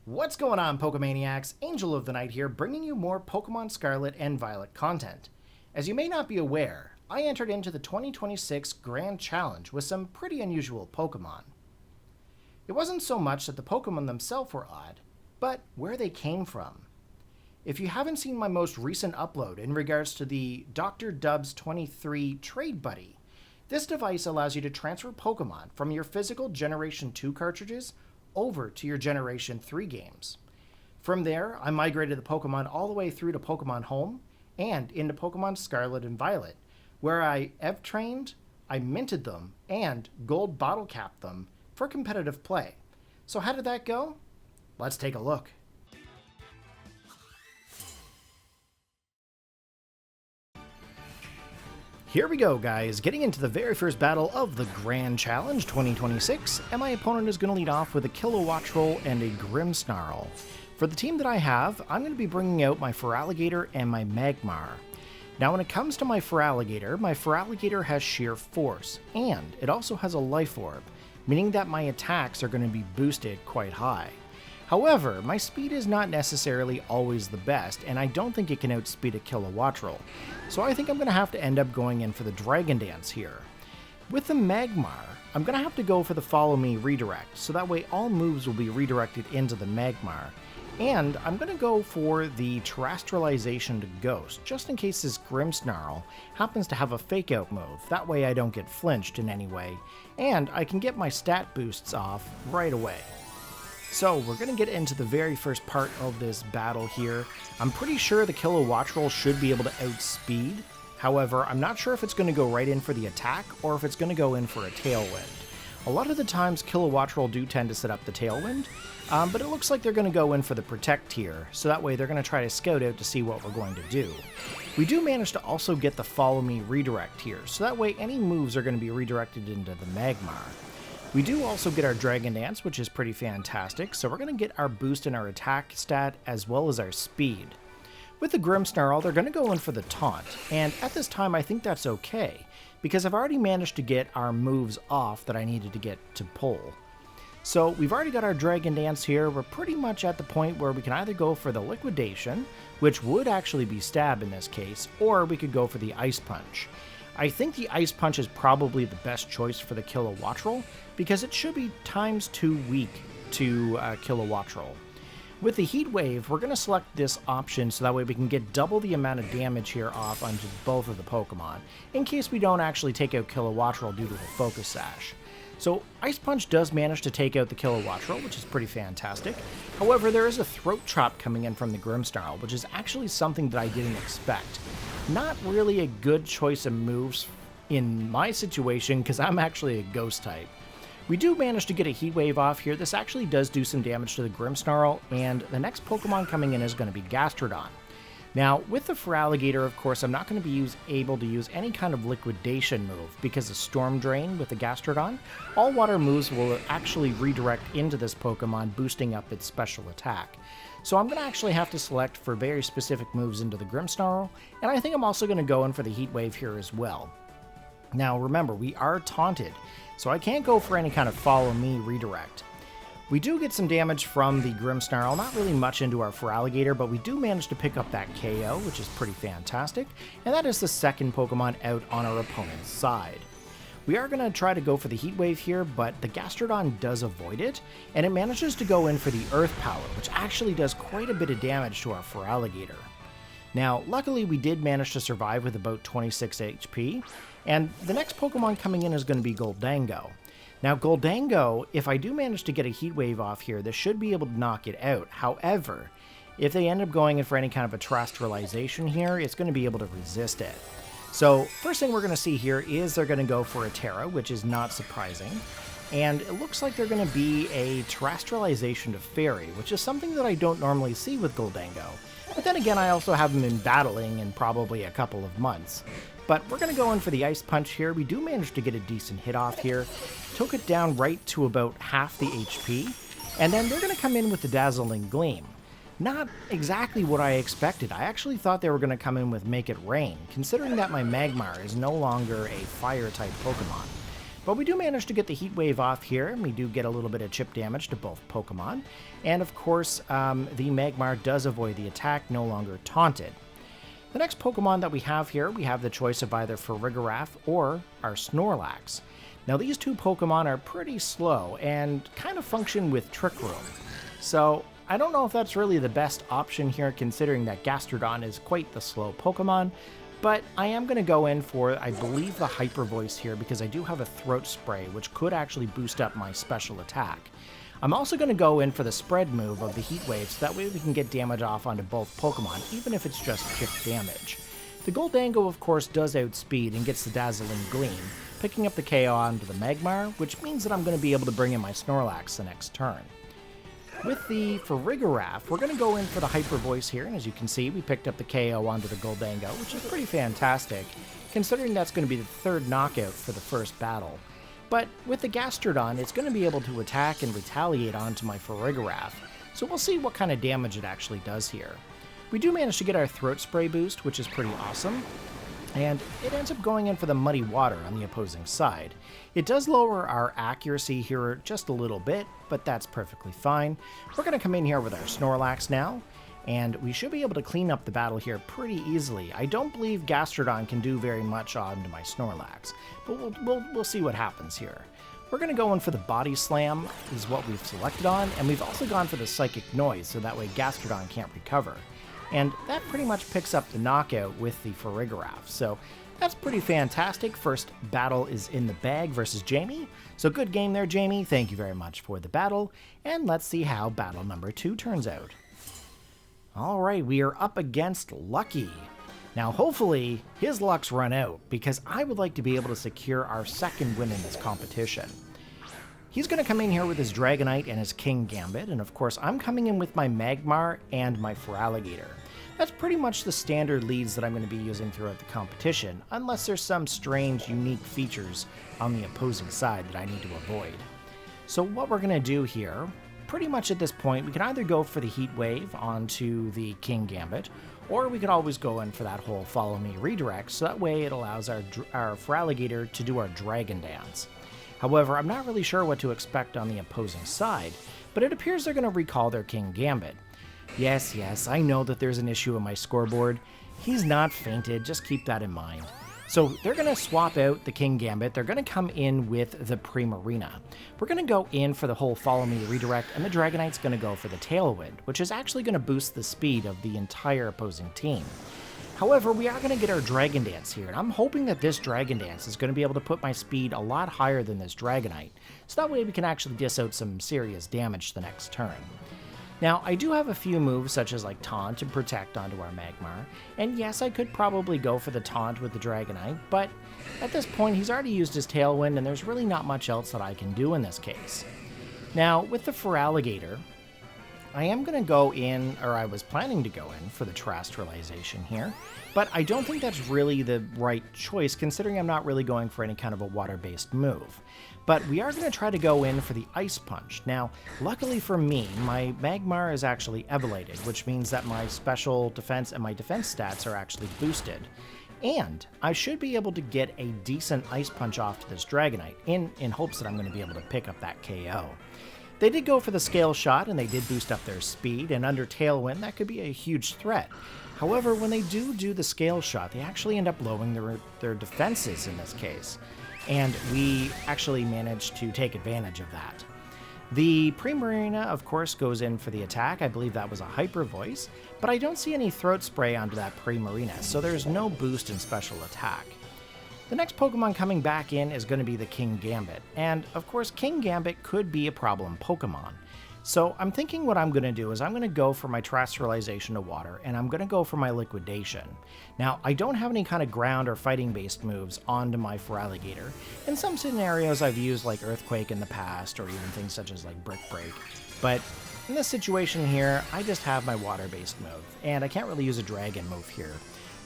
What's going on, Pokemaniacs? Angel of the Night here, bringing you more Pokemon Scarlet and Violet content. As you may not be aware, I entered into the 2026 Grand Challenge with some pretty unusual Pokemon. It wasn't so much that the Pokemon themselves were odd, but where they came from. If you haven't seen my most recent upload in regards to the Dr. Dubs 23 Trade Buddy, this device allows you to transfer Pokemon from your physical Generation 2 cartridges over to your Generation 3 games. From there, I migrated the Pokemon all the way through to Pokémon Home and into Pokemon Scarlet and Violet, where I EV-trained, I minted them, and gold bottle capped them for competitive play. So how did that go? Let's take a look. Here we go, guys, getting into the very first battle of the Grand Challenge 2026, and my opponent is going to lead off with a Kilowattrel and a Grimmsnarl. For the team that I have, I'm going to be bringing out my Feraligatr and my Magmar. Now when it comes to my Feraligatr has sheer force, and it also has a life orb, meaning that my attacks are going to be boosted quite high. However, my speed is not necessarily always the best, and I don't think it can outspeed a Kilowattrel, so I think I'm going to have to end up going in for the Dragon Dance here. With the Magmar, I'm going to have to go for the Follow Me redirect, so that way all moves will be redirected into the Magmar. And I'm going to go for the Terrestrialization to Ghost, just in case this Grimmsnarl happens to have a Fake Out move, that way I don't get flinched in any way, and I can get my stat boosts off right away. So we're going to get into the very first part of this battle here. I'm pretty sure the Kilowattrel should be able to outspeed. However, I'm not sure if it's going to go right in for the attack or if it's going to go in for a Tailwind. A lot of the times Kilowattrel do tend to set up the Tailwind, but it looks like they're going to go in for the Protect here, so that way they're going to try to scout out to see what we're going to do. We do manage to also get the Follow Me redirect here, so that way any moves are going to be redirected into the Magmar. We do also get our Dragon Dance, which is pretty fantastic, so we're going to get our boost in our attack stat as well as our speed. With the Grimmsnarl, they're going to go in for the Taunt, and at this time I think that's okay, because I've already managed to get our moves off that I needed to get to pull. So we've already got our Dragon Dance here. We're pretty much at the point where we can either go for the Liquidation, which would actually be Stab in this case, or we could go for the Ice Punch. I think the Ice Punch is probably the best choice for the Kilowattrel, because it should be ×2 weak to Kilowattrel. With the Heat Wave, we're going to select this option so that way we can get double the amount of damage here off onto both of the Pokemon, in case we don't actually take out Kilowattrel due to the Focus Sash. So Ice Punch does manage to take out the Kilowattrel, which is pretty fantastic. However, there is a Throat Chop coming in from the Grimmsnarl, which is actually something that I didn't expect. Not really a good choice of moves in my situation, because I'm actually a Ghost type. We do manage to get a Heat Wave off here. This actually does do some damage to the Grimmsnarl, and the next Pokemon coming in is going to be Gastrodon. Now, with the Feraligatr, of course, I'm not going to be able to use any kind of Liquidation move because of Storm Drain with the Gastrodon. All water moves will actually redirect into this Pokemon, boosting up its special attack. So I'm going to actually have to select for very specific moves into the Grimmsnarl, and I think I'm also going to go in for the Heat Wave here as well. Now remember, we are taunted, so I can't go for any kind of Follow Me redirect. We do get some damage from the Grimmsnarl, not really much into our Feraligatr, but we do manage to pick up that KO, which is pretty fantastic, and that is the second Pokemon out on our opponent's side. We are going to try to go for the Heat Wave here, but the Gastrodon does avoid it, and it manages to go in for the Earth Power, which actually does quite a bit of damage to our Feraligatr. Now, luckily we did manage to survive with about 26 HP, and the next Pokemon coming in is going to be Goldango. Now, Goldango, if I do manage to get a Heat Wave off here, this should be able to knock it out. However, if they end up going in for any kind of a Terrestrialization here, it's going to be able to resist it. So, first thing we're going to see here is they're going to go for a Terra, which is not surprising. And it looks like they're going to be a Terrestrialization to Fairy, which is something that I don't normally see with Goldango. But then again, I also haven't been battling in probably a couple of months. But we're going to go in for the Ice Punch here. We do manage to get a decent hit off here. Took it down right to about half the HP. And then they're going to come in with the Dazzling Gleam. Not exactly what I expected. I actually thought they were going to come in with Make It Rain, considering that my Magmar is no longer a Fire-type Pokemon. But we do manage to get the Heat Wave off here, and we do get a little bit of chip damage to both Pokemon. And of course, the Magmar does avoid the attack, no longer taunted. The next Pokemon that we have here, we have the choice of either Farigiraf or our Snorlax. Now these two Pokemon are pretty slow and kind of function with Trick Room. So I don't know if that's really the best option here, considering that Gastrodon is quite the slow Pokemon, but I am going to go in for, I believe, the Hyper Voice here because I do have a Throat Spray, which could actually boost up my special attack. I'm also going to go in for the spread move of the Heat Wave, so that way we can get damage off onto both Pokemon, even if it's just chip damage. The Goldango, of course, does outspeed and gets the Dazzling Gleam, picking up the KO onto the Magmar, which means that I'm going to be able to bring in my Snorlax the next turn. With the Farigiraf, we're going to go in for the Hyper Voice here, and as you can see, we picked up the KO onto the Goldango, which is pretty fantastic, considering that's going to be the third knockout for the first battle. But with the Gastrodon, it's going to be able to attack and retaliate onto my Farigiraf, so we'll see what kind of damage it actually does here. We do manage to get our Throat Spray boost, which is pretty awesome, and it ends up going in for the Muddy Water on the opposing side. It does lower our accuracy here just a little bit, but that's perfectly fine. We're going to come in here with our Snorlax now, and we should be able to clean up the battle here pretty easily. I don't believe Gastrodon can do very much onto my Snorlax, but we'll see what happens here. We're going to go in for the Body Slam, is what we've selected on, and we've also gone for the Psychic Noise, so that way Gastrodon can't recover. And that pretty much picks up the knockout with the Farigiraf, so that's pretty fantastic. First battle is in the bag versus Jamie, so good game there, Jamie. Thank you very much for the battle, and let's see how battle number 2 turns out. Alright, we are up against Lucky. Now hopefully his luck's run out, because I would like to be able to secure our second win in this competition. He's going to come in here with his Dragonite and his King Gambit, and of course I'm coming in with my Magmar and my Feraligatr. That's pretty much the standard leads that I'm going to be using throughout the competition, unless there's some strange, unique features on the opposing side that I need to avoid. So what we're going to do here, pretty much at this point, we can either go for the Heat Wave onto the King Gambit, or we could always go in for that whole Follow Me redirect, so that way it allows our Feraligatr to do our Dragon Dance. However, I'm not really sure what to expect on the opposing side, but it appears they're going to recall their King Gambit. Yes, I know that there's an issue on my scoreboard. He's not fainted, just keep that in mind. So they're going to swap out the King Gambit, they're going to come in with the Primarina. We're going to go in for the whole Follow Me redirect, and the Dragonite's going to go for the Tailwind, which is actually going to boost the speed of the entire opposing team. However, we are going to get our Dragon Dance here, and I'm hoping that this Dragon Dance is going to be able to put my speed a lot higher than this Dragonite, so that way we can actually dish out some serious damage the next turn. Now, I do have a few moves such as like Taunt and Protect onto our Magmar, and yes, I could probably go for the Taunt with the Dragonite, but at this point he's already used his Tailwind and there's really not much else that I can do in this case. Now, with the Feraligatr, I am going to go in, or I was planning to go in, for the Terrestrialization here, but I don't think that's really the right choice considering I'm not really going for any kind of a water-based move. But we are going to try to go in for the Ice Punch. Now, luckily for me, my Magmar is actually Evilated, which means that my special defense and my defense stats are actually boosted. And I should be able to get a decent Ice Punch off to this Dragonite, in hopes that I'm going to be able to pick up that KO. They did go for the Scale Shot, and they did boost up their speed, and under Tailwind, that could be a huge threat. However, when they do the Scale Shot, they actually end up lowering their defenses in this case. And we actually managed to take advantage of that. The Primarina, of course, goes in for the attack. I believe that was a Hyper Voice, but I don't see any Throat Spray onto that Primarina, so there's no boost in special attack. The next Pokemon coming back in is going to be the King Gambit, and of course King Gambit could be a problem Pokemon. So I'm thinking what I'm going to do is I'm going to go for my Terrestrialization to Water, and I'm going to go for my Liquidation. Now, I don't have any kind of ground or fighting-based moves onto my Feraligatr. In some scenarios I've used like Earthquake in the past, or even things such as like Brick Break, but in this situation here, I just have my water-based move, and I can't really use a Dragon move here.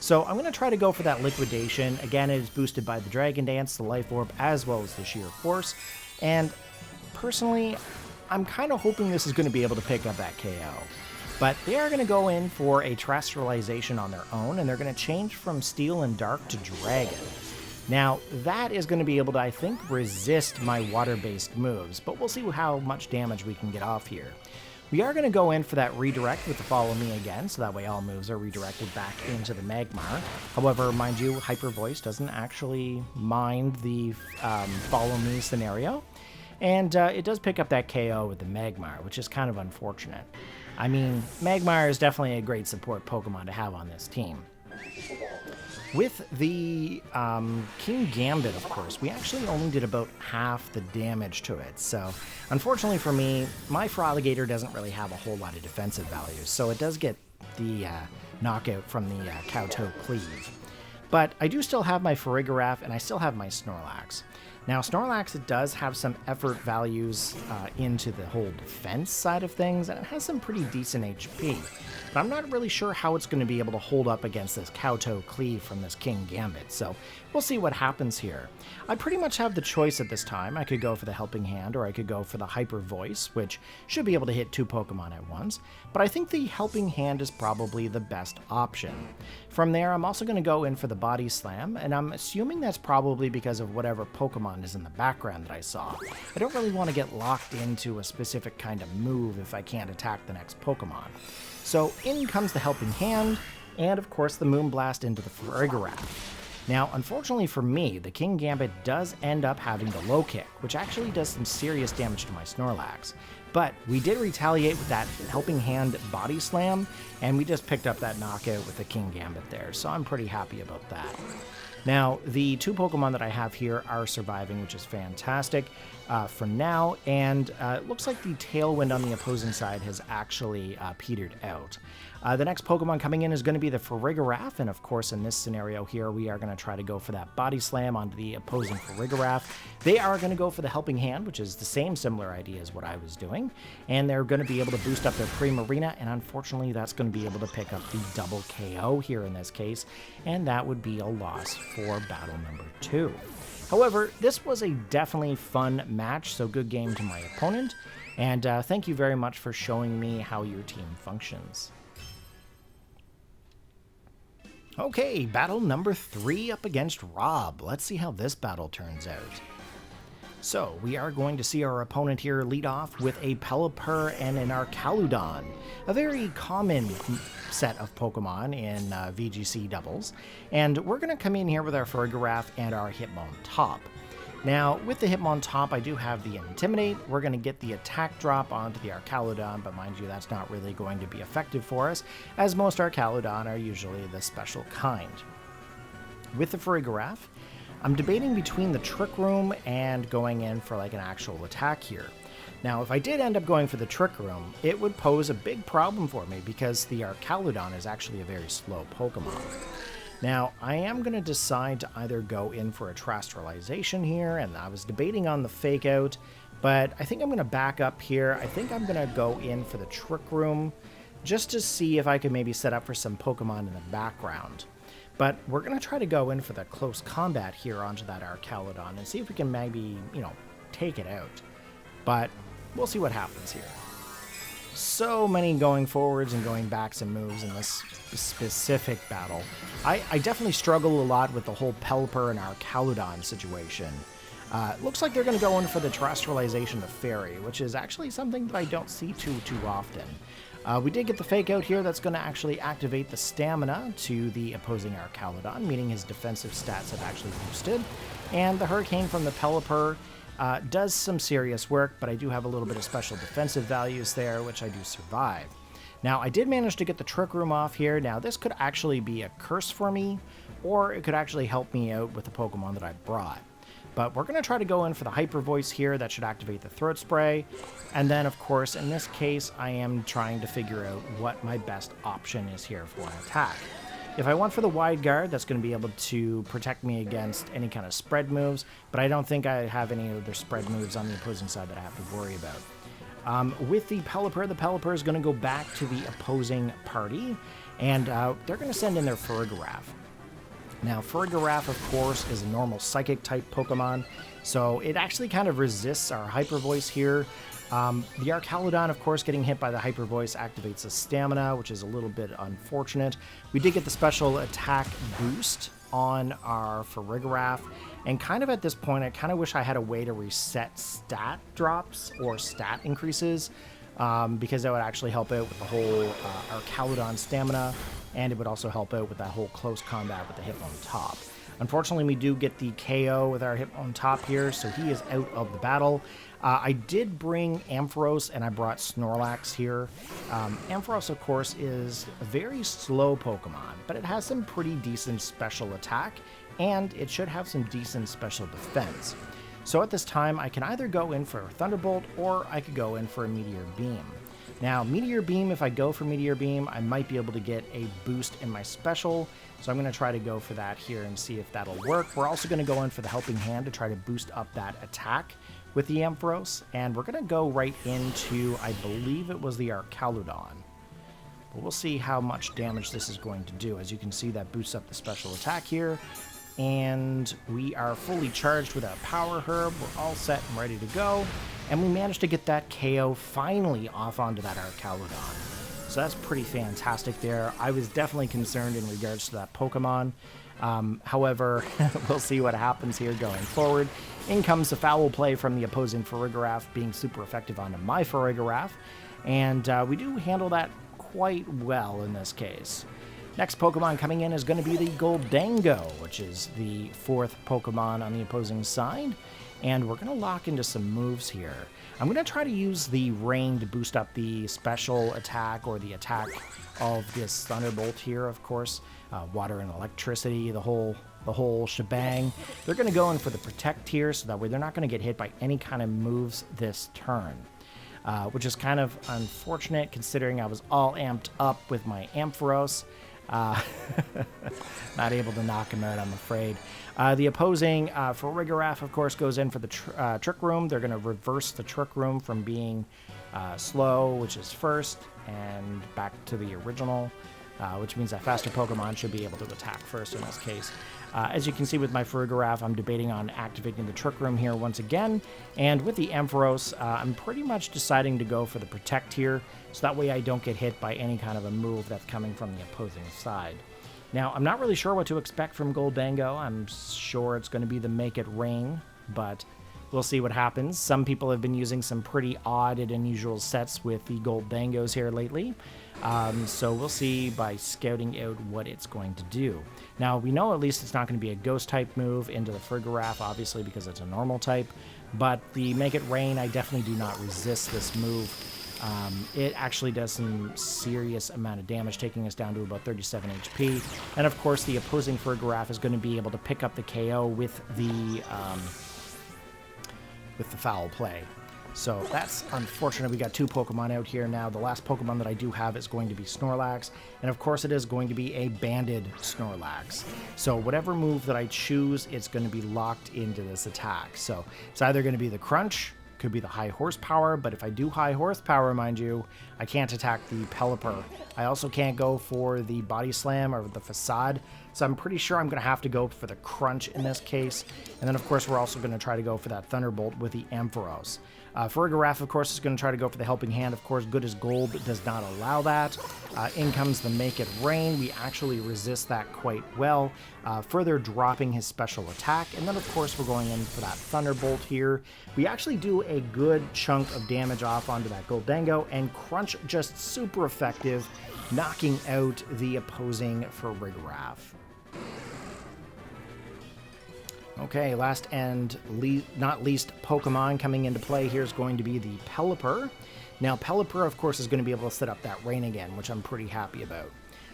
So I'm going to try to go for that Liquidation. Again, it is boosted by the Dragon Dance, the Life Orb, as well as the Sheer Force, and personally, I'm kind of hoping this is going to be able to pick up that KO. But they are going to go in for a Terrestrialization on their own, and they're going to change from Steel and Dark to Dragon. Now, that is going to be able to, I think, resist my water-based moves, but we'll see how much damage we can get off here. We are going to go in for that redirect with the Follow Me again, so that way all moves are redirected back into the Magmar. However, mind you, Hyper Voice doesn't actually mind the Follow Me scenario, and it does pick up that KO with the Magmar, which is kind of unfortunate. I mean, Magmar is definitely a great support Pokemon to have on this team. With the King Gambit, of course, we actually only did about half the damage to it. So, unfortunately for me, my Froligator doesn't really have a whole lot of defensive values. So it does get the knockout from the Kanto Cleave. But I do still have my Farigiraf, and I still have my Snorlax. Now, Snorlax, it does have some effort values into the whole defense side of things, and it has some pretty decent HP. But I'm not really sure how it's going to be able to hold up against this Kanto Cleave from this King Gambit, so we'll see what happens here. I pretty much have the choice at this time. I could go for the Helping Hand, or I could go for the Hyper Voice, which should be able to hit 2 Pokemon at once, but I think the Helping Hand is probably the best option. From there, I'm also going to go in for the Body Slam, and I'm assuming that's probably because of whatever Pokemon is in the background that I saw. I don't really want to get locked into a specific kind of move if I can't attack the next Pokemon. So in comes the Helping Hand, and of course the Moonblast into the Farigiraf. Now, unfortunately for me, the King Gambit does end up having the Low Kick, which actually does some serious damage to my Snorlax. But we did retaliate with that Helping Hand Body Slam, and we just picked up that knockout with the King Gambit there, so I'm pretty happy about that. Now, the 2 Pokemon that I have here are surviving, which is fantastic for now, and it looks like the Tailwind on the opposing side has actually petered out. The next Pokemon coming in is going to be the Farigiraf, and of course in this scenario here we are going to try to go for that Body Slam onto the opposing Farigiraf. They are going to go for the Helping Hand, which is the same similar idea as what I was doing, and they're going to be able to boost up their Primarina, and unfortunately that's going to be able to pick up the double KO here in this case, and that would be a loss for battle number 2. However, this was a definitely fun match, so good game to my opponent, and thank you very much for showing me how your team functions. Okay, battle number 3 up against Rob. Let's see how this battle turns out. So, we are going to see our opponent here lead off with a Pelipper and an Arcaludon, a very common set of Pokemon in VGC doubles, and we're going to come in here with our Farigiraf and our Hitmontop. Now, with the Hitmontop, I do have the Intimidate. We're going to get the attack drop onto the Arcaludon, but mind you, that's not really going to be effective for us, as most Arcaludon are usually the special kind. With the Farigiraf, I'm debating between the Trick Room and going in for like an actual attack here. Now, if I did end up going for the Trick Room, it would pose a big problem for me because the Arcaludon is actually a very slow Pokemon. Now, I am going to decide to either go in for a Terastallization here, and I was debating on the Fake Out, but I think I'm going to back up here. I think I'm going to go in for the Trick Room just to see if I can maybe set up for some Pokemon in the background. But we're going to try to go in for the Close Combat here onto that Arcaludon and see if we can maybe, take it out. But we'll see what happens here. So many going forwards and going backs and moves in this specific battle. I definitely struggle a lot with the whole Pelipper and Arcaludon situation. Looks like they're going to go in for the Terastallization of Fairy, which is actually something that I don't see too often. We did get the Fake Out here that's going to actually activate the Stamina to the opposing Arcaludon, meaning his defensive stats have actually boosted. And the Hurricane from the Pelipper does some serious work, but I do have a little bit of special defensive values there, which I do survive. Now, I did manage to get the Trick Room off here. Now, this could actually be a curse for me, or it could actually help me out with the Pokemon that I brought. But we're going to try to go in for the Hyper Voice here. That should activate the Throat Spray. And then, of course, in this case, I am trying to figure out what my best option is here for an attack. If I went for the Wide Guard, that's going to be able to protect me against any kind of spread moves, but I don't think I have any other spread moves on the opposing side that I have to worry about. With the Pelipper is going to go back to the opposing party, and they're going to send in their Farigiraf. Now, Farigiraf, of course, is a normal Psychic-type Pokemon, so it actually kind of resists our Hyper Voice here, The Archaludon, of course, getting hit by the Hyper Voice activates the stamina, which is a little bit unfortunate. We did get the special attack boost on our Farigiraf, and kind of at this point, I kind of wish I had a way to reset stat drops or stat increases, because that would actually help out with the whole Archaludon stamina, and it would also help out with that whole close combat with the hit on top. Unfortunately, we do get the KO with our hit on top here, so he is out of the battle. I did bring Ampharos, and I brought Snorlax here. Ampharos, of course, is a very slow Pokemon, but it has some pretty decent special attack, and it should have some decent special defense. So at this time, I can either go in for a Thunderbolt, or I could go in for a Meteor Beam. Now, Meteor Beam, if I go for Meteor Beam, I might be able to get a boost in my special, so I'm going to try to go for that here and see if that'll work. We're also going to go in for the Helping Hand to try to boost up that attack with the Ampharos, and we're going to go right into, I believe it was the Archaludon. But we'll see how much damage this is going to do. As you can see, that boosts up the special attack here, and we are fully charged with our Power Herb. We're all set and ready to go, and we managed to get that KO finally off onto that Archaludon. So that's pretty fantastic there. I was definitely concerned in regards to that Pokemon. However, we'll see what happens here going forward. In comes the foul play from the opposing Farigiraf, being super effective onto my Farigiraf, and we do handle that quite well in this case. Next Pokemon coming in is going to be the Goldango, which is the fourth Pokemon on the opposing side, and we're going to lock into some moves here. I'm going to try to use the Rain to boost up the special attack, or the attack of this Thunderbolt here, of course. Water and electricity, the whole shebang. They're going to go in for the Protect here, so that way they're not going to get hit by any kind of moves this turn. Which is kind of unfortunate, considering I was all amped up with my Ampharos. Not able to knock him out, I'm afraid. The opposing Farigiraf, of course, goes in for the Trick Room. They're going to reverse the Trick Room from being slow, which is first, and back to the original, which means that faster Pokemon should be able to attack first in this case. As you can see with my Farigiraf, I'm debating on activating the Trick Room here once again, and with the Ampharos, I'm pretty much deciding to go for the Protect here, so that way I don't get hit by any kind of a move that's coming from the opposing side. Now, I'm not really sure what to expect from Goldango. I'm sure it's going to be the Make It Rain, but we'll see what happens. Some people have been using some pretty odd and unusual sets with the Goldangos here lately. So we'll see by scouting out what it's going to do. Now, we know at least it's not going to be a Ghost-type move into the Farigiraf, obviously, because it's a normal type. But the Make It Rain, I definitely do not resist this move. It actually does some serious amount of damage, taking us down to about 37 HP. And, of course, the opposing Farigiraf is going to be able to pick up the KO with the foul play. So that's unfortunate. We got two Pokemon out here now. The last Pokemon that I do have is going to be Snorlax, and of course it is going to be a banded Snorlax. So whatever move that I choose, it's going to be locked into this attack. So it's either going to be the Crunch, could be the High Horsepower, but if I do High Horsepower, mind you, I can't attack the Pelipper. I also can't go for the Body Slam or the Facade, so I'm pretty sure I'm going to have to go for the Crunch in this case. And then, of course, we're also going to try to go for that Thunderbolt with the Ampharos. Farigiraf, of course, is going to try to go for the Helping Hand. Of course, Good as Gold does not allow that. In comes the Make It Rain. We actually resist that quite well, further dropping his special attack. And then, of course, we're going in for that Thunderbolt here. We actually do a good chunk of damage off onto that Goldango, and Crunch just super effective, knocking out the opposing Farigiraf. Okay, last and not least Pokemon coming into play here is going to be the Pelipper. Now, Pelipper, of course, is going to be able to set up that Rain again, which I'm pretty happy about.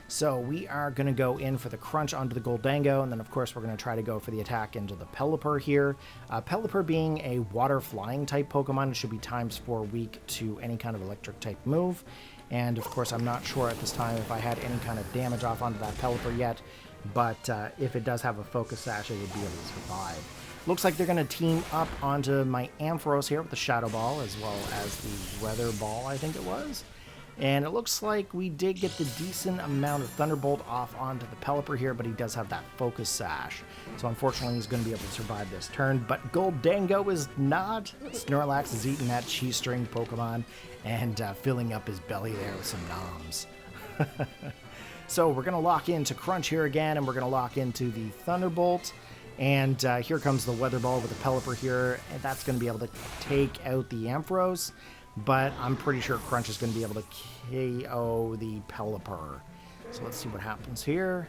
So we are going to go in for the Crunch onto the Goldango, and then, of course, we're going to try to go for the attack into the Pelipper here. Pelipper being a water flying type Pokemon, it should be ×4 weak to any kind of electric type move. And, of course, I'm not sure at this time if I had any kind of damage off onto that Pelipper yet. But if it does have a Focus Sash, it would be able to survive. Looks like they're going to team up onto my Ampharos here with the Shadow Ball, as well as the Weather Ball, I think it was. And it looks like we did get the decent amount of Thunderbolt off onto the Pelipper here, but he does have that Focus Sash. So unfortunately, he's going to be able to survive this turn. But Goldango is not. Snorlax is eating that cheese string Pokemon and filling up his belly there with some noms. So we're going to lock into Crunch here again, and we're going to lock into the Thunderbolt. And here comes the Weather Ball with the Pelipper here, and that's going to be able to take out the Ampharos. But I'm pretty sure Crunch is going to be able to KO the Pelipper. So let's see what happens here.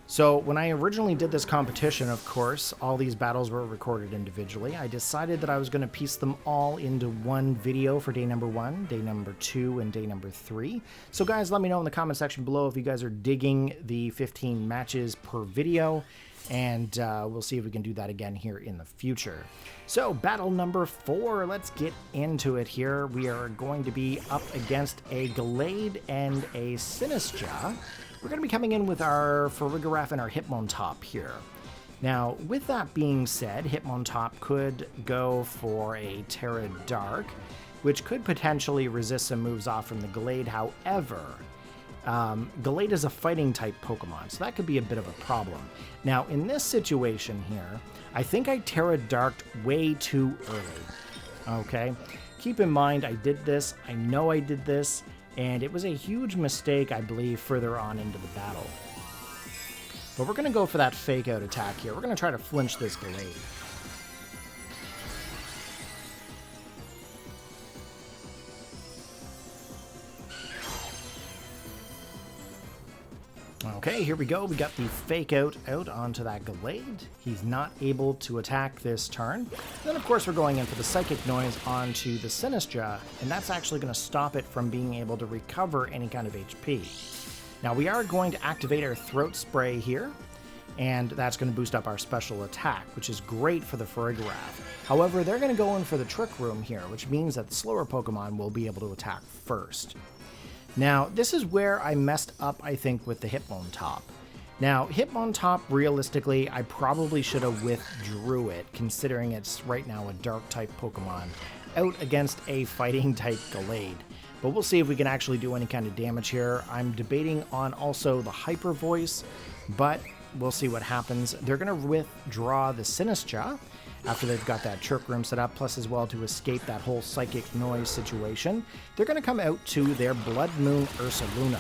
So when I originally did this competition, of course, all these battles were recorded individually. I decided that I was going to piece them all into one video for day number 1, day number 2, and day number 3. So guys, let me know in the comment section below if you guys are digging the 15 matches per video. And we'll see if we can do that again here in the future. So battle number 4, let's get into it here. We are going to be up against a Gallade and a Sinistcha. We're going to be coming in with our Farigiraf and our Hitmontop here. Now, with that being said, Hitmontop could go for a Terra Dark, which could potentially resist some moves off from the Gallade. However, Gallade is a fighting type Pokemon, so that could be a bit of a problem. Now, in this situation here, I think I Terra Darked way too early. Okay? Keep in mind, I did this. I know I did this. And it was a huge mistake, I believe, further on into the battle. But we're going to go for that fake out attack here. We're going to try to flinch this Gallade. Okay, here we go. We got the fake out onto that Gallade. He's not able to attack this turn. Then, of course, we're going in for the Psychic Noise onto the Sinistcha, and that's actually going to stop it from being able to recover any kind of HP. Now, we are going to activate our Throat Spray here, and that's going to boost up our special attack, which is great for the Farigiraf. However, they're going to go in for the Trick Room here, which means that the slower Pokemon will be able to attack first. Now, this is where I messed up, I think, with the Hitmontop. Now, Hitmontop, realistically, I probably should have withdrew it, considering it's right now a Dark-type Pokemon, out against a Fighting-type Gallade. But we'll see if we can actually do any kind of damage here. I'm debating on also the Hyper Voice, but we'll see what happens. They're going to withdraw the Sinistcha after they've got that Trick Room set up, plus as well to escape that whole Psychic Noise situation. They're going to come out to their Blood Moon Ursaluna.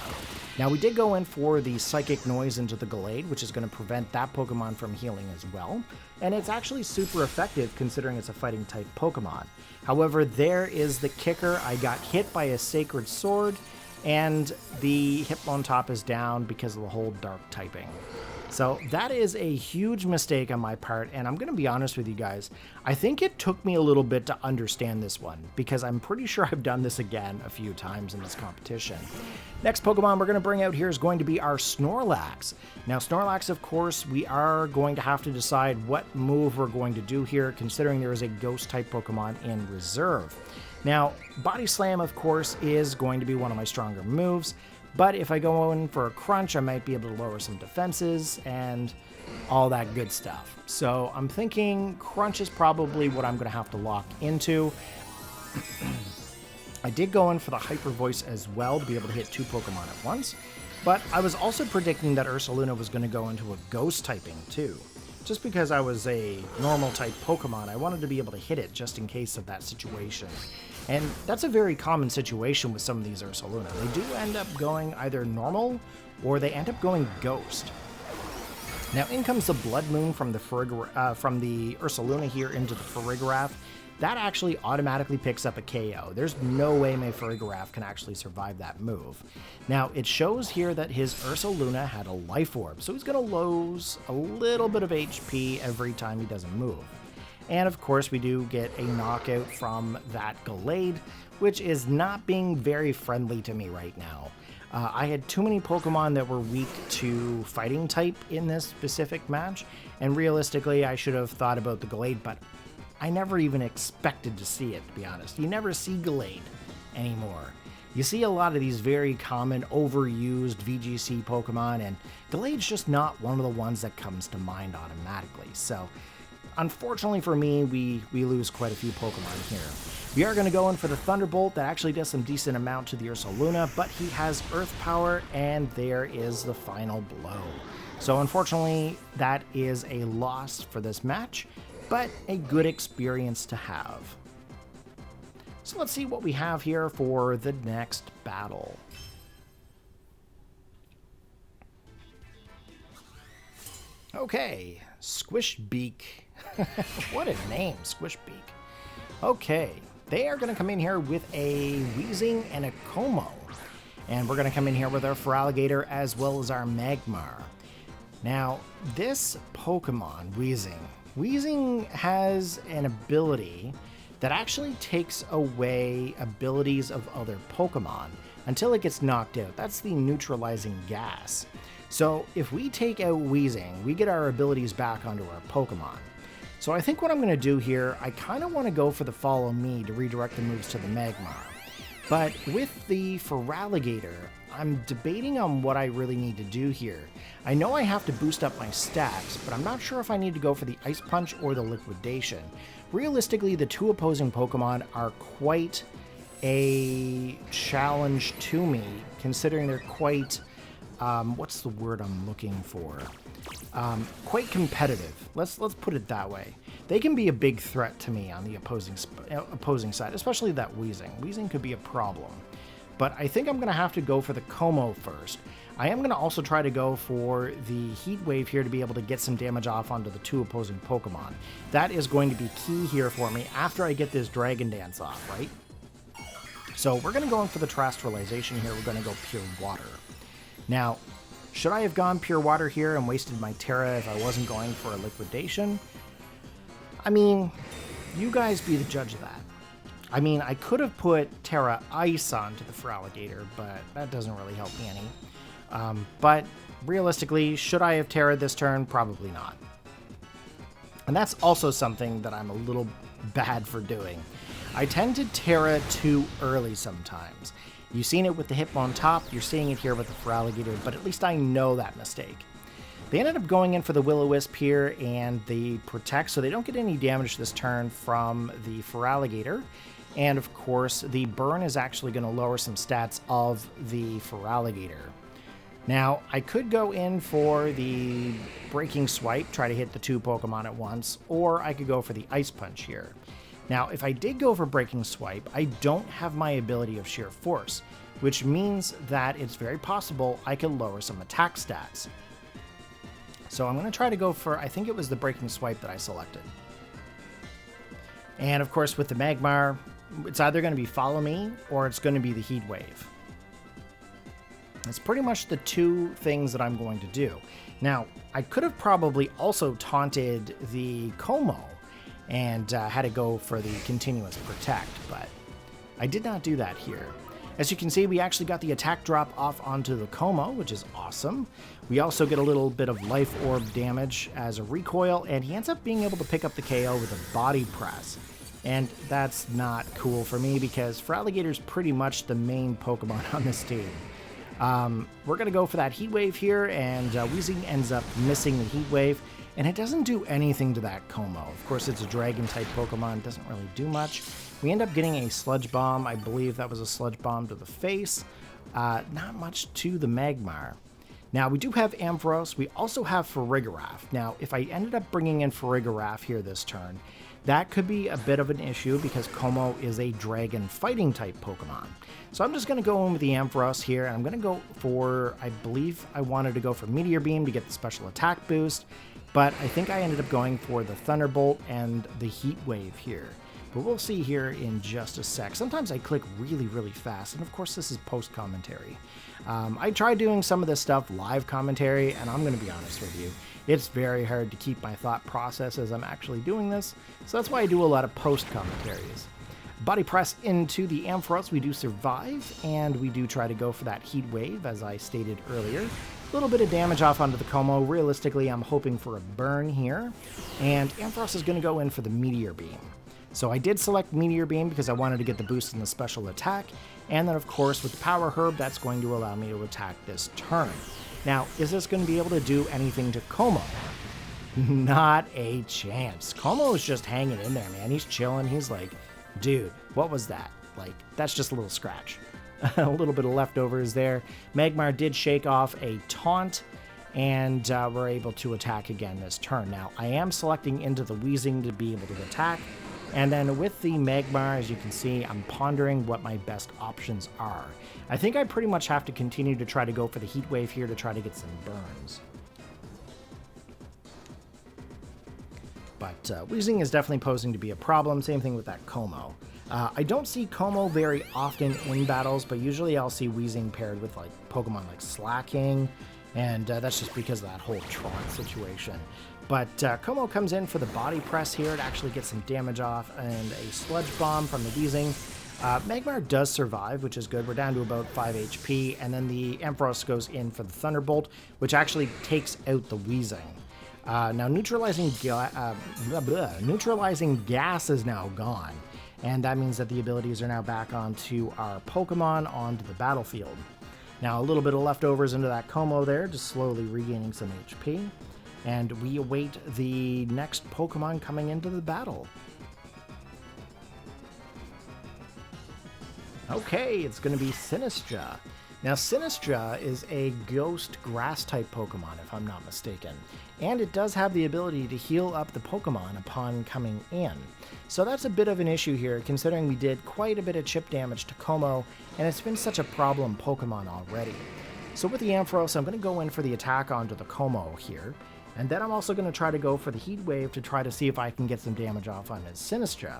Now, we did go in for the Psychic Noise into the Gallade, which is going to prevent that Pokemon from healing as well. And it's actually super effective considering it's a fighting type Pokemon. However, there is the kicker. I got hit by a Sacred Sword, and the Hitmontop is down because of the whole Dark typing. So that is a huge mistake on my part, and I'm going to be honest with you guys. I think it took me a little bit to understand this one, because I'm pretty sure I've done this again a few times in this competition. Next Pokemon we're going to bring out here is going to be our Snorlax. Now, Snorlax, of course, we are going to have to decide what move we're going to do here, considering there is a Ghost-type Pokemon in reserve. Now, Body Slam, of course, is going to be one of my stronger moves. But if I go in for a Crunch, I might be able to lower some defenses and all that good stuff. So I'm thinking Crunch is probably what I'm going to have to lock into. I did go in for the Hyper Voice as well to be able to hit 2 Pokemon at once. But I was also predicting that Ursaluna was going to go into a Ghost typing too. Just because I was a normal type Pokemon, I wanted to be able to hit it just in case of that situation. And that's a very common situation with some of these Ursaluna. They do end up going either normal or they end up going Ghost. Now in comes the Blood Moon from the Ursaluna here into the Farigiraf. That actually automatically picks up a KO. There's no way my Farigiraf can actually survive that move. Now, it shows here that his Ursaluna had a Life Orb, so he's going to lose a little bit of HP every time he doesn't move. And of course, we do get a knockout from that Gallade, which is not being very friendly to me right now. I had too many Pokemon that were weak to Fighting type in this specific match, and realistically, I should have thought about the Gallade, but I never even expected to see it, to be honest. You never see Gallade anymore. You see a lot of these very common, overused VGC Pokemon, and Gallade's just not one of the ones that comes to mind automatically. So unfortunately for me, we lose quite a few Pokemon here. We are going to go in for the Thunderbolt. That actually does some decent amount to the Ursaluna, but he has Earth Power, and there is the final blow. So unfortunately, that is a loss for this match, but a good experience to have. So let's see what we have here for the next battle. Okay, Squishbeak. What a name, Squishbeak. Okay, they are going to come in here with a Weezing and a Como. And we're going to come in here with our Feraligatr as well as our Magmar. Now, this Pokemon, Weezing has an ability that actually takes away abilities of other Pokemon until it gets knocked out. That's the neutralizing gas. So if we take out Weezing, we get our abilities back onto our Pokemon. So I think what I'm going to do here, I kind of want to go for the Follow Me to redirect the moves to the Magmar. But with the Feraligatr, I'm debating on what I really need to do here. I know I have to boost up my stats, but I'm not sure if I need to go for the Ice Punch or the Liquidation. Realistically, the two opposing Pokemon are quite a challenge to me, considering they're quite, what's the word I'm looking for? Quite competitive. Let's put it that way. They can be a big threat to me on the opposing side, especially that Weezing. Weezing could be a problem. But I think I'm going to have to go for the Como first. I am going to also try to go for the Heat Wave here to be able to get some damage off onto the two opposing Pokemon. That is going to be key here for me after I get this Dragon Dance off, right? So we're going to go in for the Terastallization here. We're going to go Pure Water. Now, should I have gone Pure Water here and wasted my Terra if I wasn't going for a Liquidation? I mean, you guys be the judge of that. I mean, I could have put Terra Ice onto the Feraligatr, but that doesn't really help me any. But realistically, should I have Terra this turn? Probably not. And that's also something that I'm a little bad for doing. I tend to Terra too early sometimes. You've seen it with the Hitmontop, you're seeing it here with the Feraligatr, but at least I know that mistake. They ended up going in for the Will-O-Wisp here and the Protect, so they don't get any damage this turn from the Feraligatr. And of course, the Burn is actually going to lower some stats of the Feraligatr. Now, I could go in for the Breaking Swipe, try to hit the two Pokemon at once, or I could go for the Ice Punch here. Now, if I did go for Breaking Swipe, I don't have my ability of Sheer Force, which means that it's very possible I could lower some attack stats. So I'm going to try to go for, I think it was the Breaking Swipe that I selected. And of course, with the Magmar, it's either going to be Follow Me or it's going to be the Heat Wave. That's pretty much the two things that I'm going to do. Now, I could have probably also taunted the Como and had to go for the Continuous Protect, but I did not do that here. As you can see, we actually got the attack drop off onto the Como, which is awesome. We also get a little bit of Life Orb damage as a recoil, and he ends up being able to pick up the KO with a Body Press. And that's not cool for me because Feraligatr's pretty much the main Pokemon on this team. We're going to go for that Heat Wave here, and Weezing ends up missing the Heat Wave, and it doesn't do anything to that Como. Of course, it's a Dragon-type Pokemon. It doesn't really do much. We end up getting a Sludge Bomb. I believe that was a Sludge Bomb to the face. Not much to the Magmar. Now, we do have Ampharos. We also have Farigiraf. Now, if I ended up bringing in Farigiraf here this turn, that could be a bit of an issue because Como is a dragon fighting type Pokemon. So I'm just going to go in with the Ampharos here, and I'm going to go for, I believe I wanted to go for Meteor Beam to get the special attack boost, but I think I ended up going for the Thunderbolt and the Heat Wave here. But we'll see here in just a sec. Sometimes I click really, really fast, and of course this is post-commentary. I tried doing some of this stuff live commentary, and I'm going to be honest with you, it's very hard to keep my thought process as I'm actually doing this, so that's why I do a lot of post-commentaries. Body Press into the Ampharos, we do survive, and we do try to go for that Heat Wave, as I stated earlier. A little bit of damage off onto the Como. Realistically, I'm hoping for a burn here, and Ampharos is going to go in for the Meteor Beam. So I did select Meteor Beam because I wanted to get the boost in the special attack, and then of course with the Power Herb, that's going to allow me to attack this turn. Now, is this going to be able to do anything to Como? Not a chance. Komo's just hanging in there, man. He's chilling. He's like, dude, what was that? Like, that's just a little scratch. A little bit of leftovers there. Magmar did shake off a taunt, and we're able to attack again this turn. Now, I am selecting into the Weezing to be able to attack, and then with the Magmar, as you can see, I'm pondering what my best options are. I think I pretty much have to continue to try to go for the Heat Wave here to try to get some burns. But Weezing is definitely posing to be a problem. Same thing with that Como. I don't see Como very often in battles, but usually I'll see Weezing paired with like Pokemon like Slacking, and that's just because of that whole Tron situation. But Como comes in for the body press here to actually get some damage off, and a Sludge Bomb from the Weezing. Magmar does survive, which is good. We're down to about 5 HP, and then the Ampharos goes in for the Thunderbolt, which actually takes out the Weezing. Now, neutralizing gas is now gone, and that means that the abilities are now back onto our Pokemon onto the battlefield. Now, a little bit of leftovers into that Como there, just slowly regaining some HP, and we await the next Pokemon coming into the battle. Okay, it's going to be Sinistra. Now, Sinistra is a ghost grass-type Pokemon, if I'm not mistaken, and it does have the ability to heal up the Pokemon upon coming in. So that's a bit of an issue here, considering we did quite a bit of chip damage to Como, and it's been such a problem Pokemon already. So with the Ampharos, I'm going to go in for the attack onto the Como here, and then I'm also going to try to go for the Heat Wave to try to see if I can get some damage off on his Sinistra.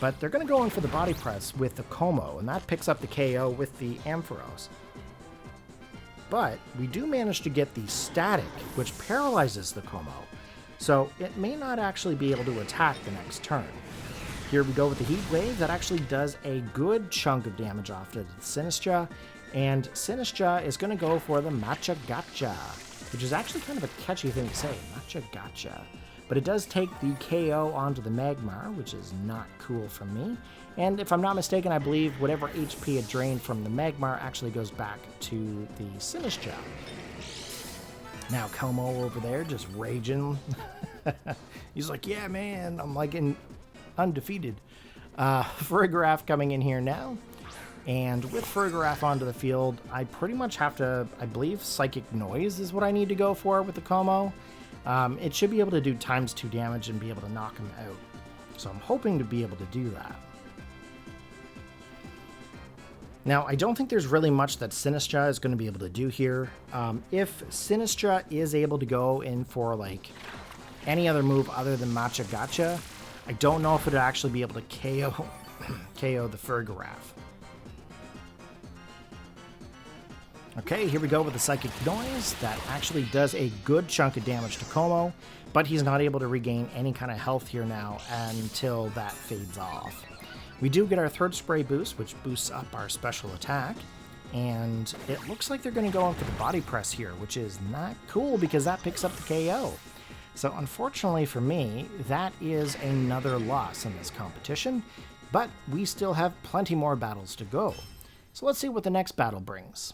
But they're going to go in for the Body Press with the Como, and that picks up the KO with the Ampharos. But we do manage to get the Static, which paralyzes the Como, so it may not actually be able to attack the next turn. Here we go with the Heat Wave. That actually does a good chunk of damage off to the Sinistra, and Sinistra is going to go for the Matcha Gotcha, which is actually kind of a catchy thing to say, Matcha Gotcha. But it does take the KO onto the Magmar, which is not cool for me. And if I'm not mistaken, I believe whatever HP it drained from the Magmar actually goes back to the Sinistra. Now Como over there just raging. He's like, yeah, man, I'm like undefeated. Farigiraf coming in here now. And with Farigiraf onto the field, I pretty much have to, I believe, Psychic Noise is what I need to go for with the Como. It should be able to do ×2 damage and be able to knock him out. So I'm hoping to be able to do that. Now, I don't think there's really much that Sinistra is going to be able to do here. If Sinistra is able to go in for, like, any other move other than Matcha Gotcha, I don't know if it'll actually be able to KO the Farigiraf. Okay, here we go with the Psychic Noise. That actually does a good chunk of damage to Como, but he's not able to regain any kind of health here now until that fades off. We do get our third spray boost, which boosts up our special attack, and it looks like they're going to go in for the Body Press here, which is not cool because that picks up the KO. So unfortunately for me, that is another loss in this competition, but we still have plenty more battles to go. So let's see what the next battle brings.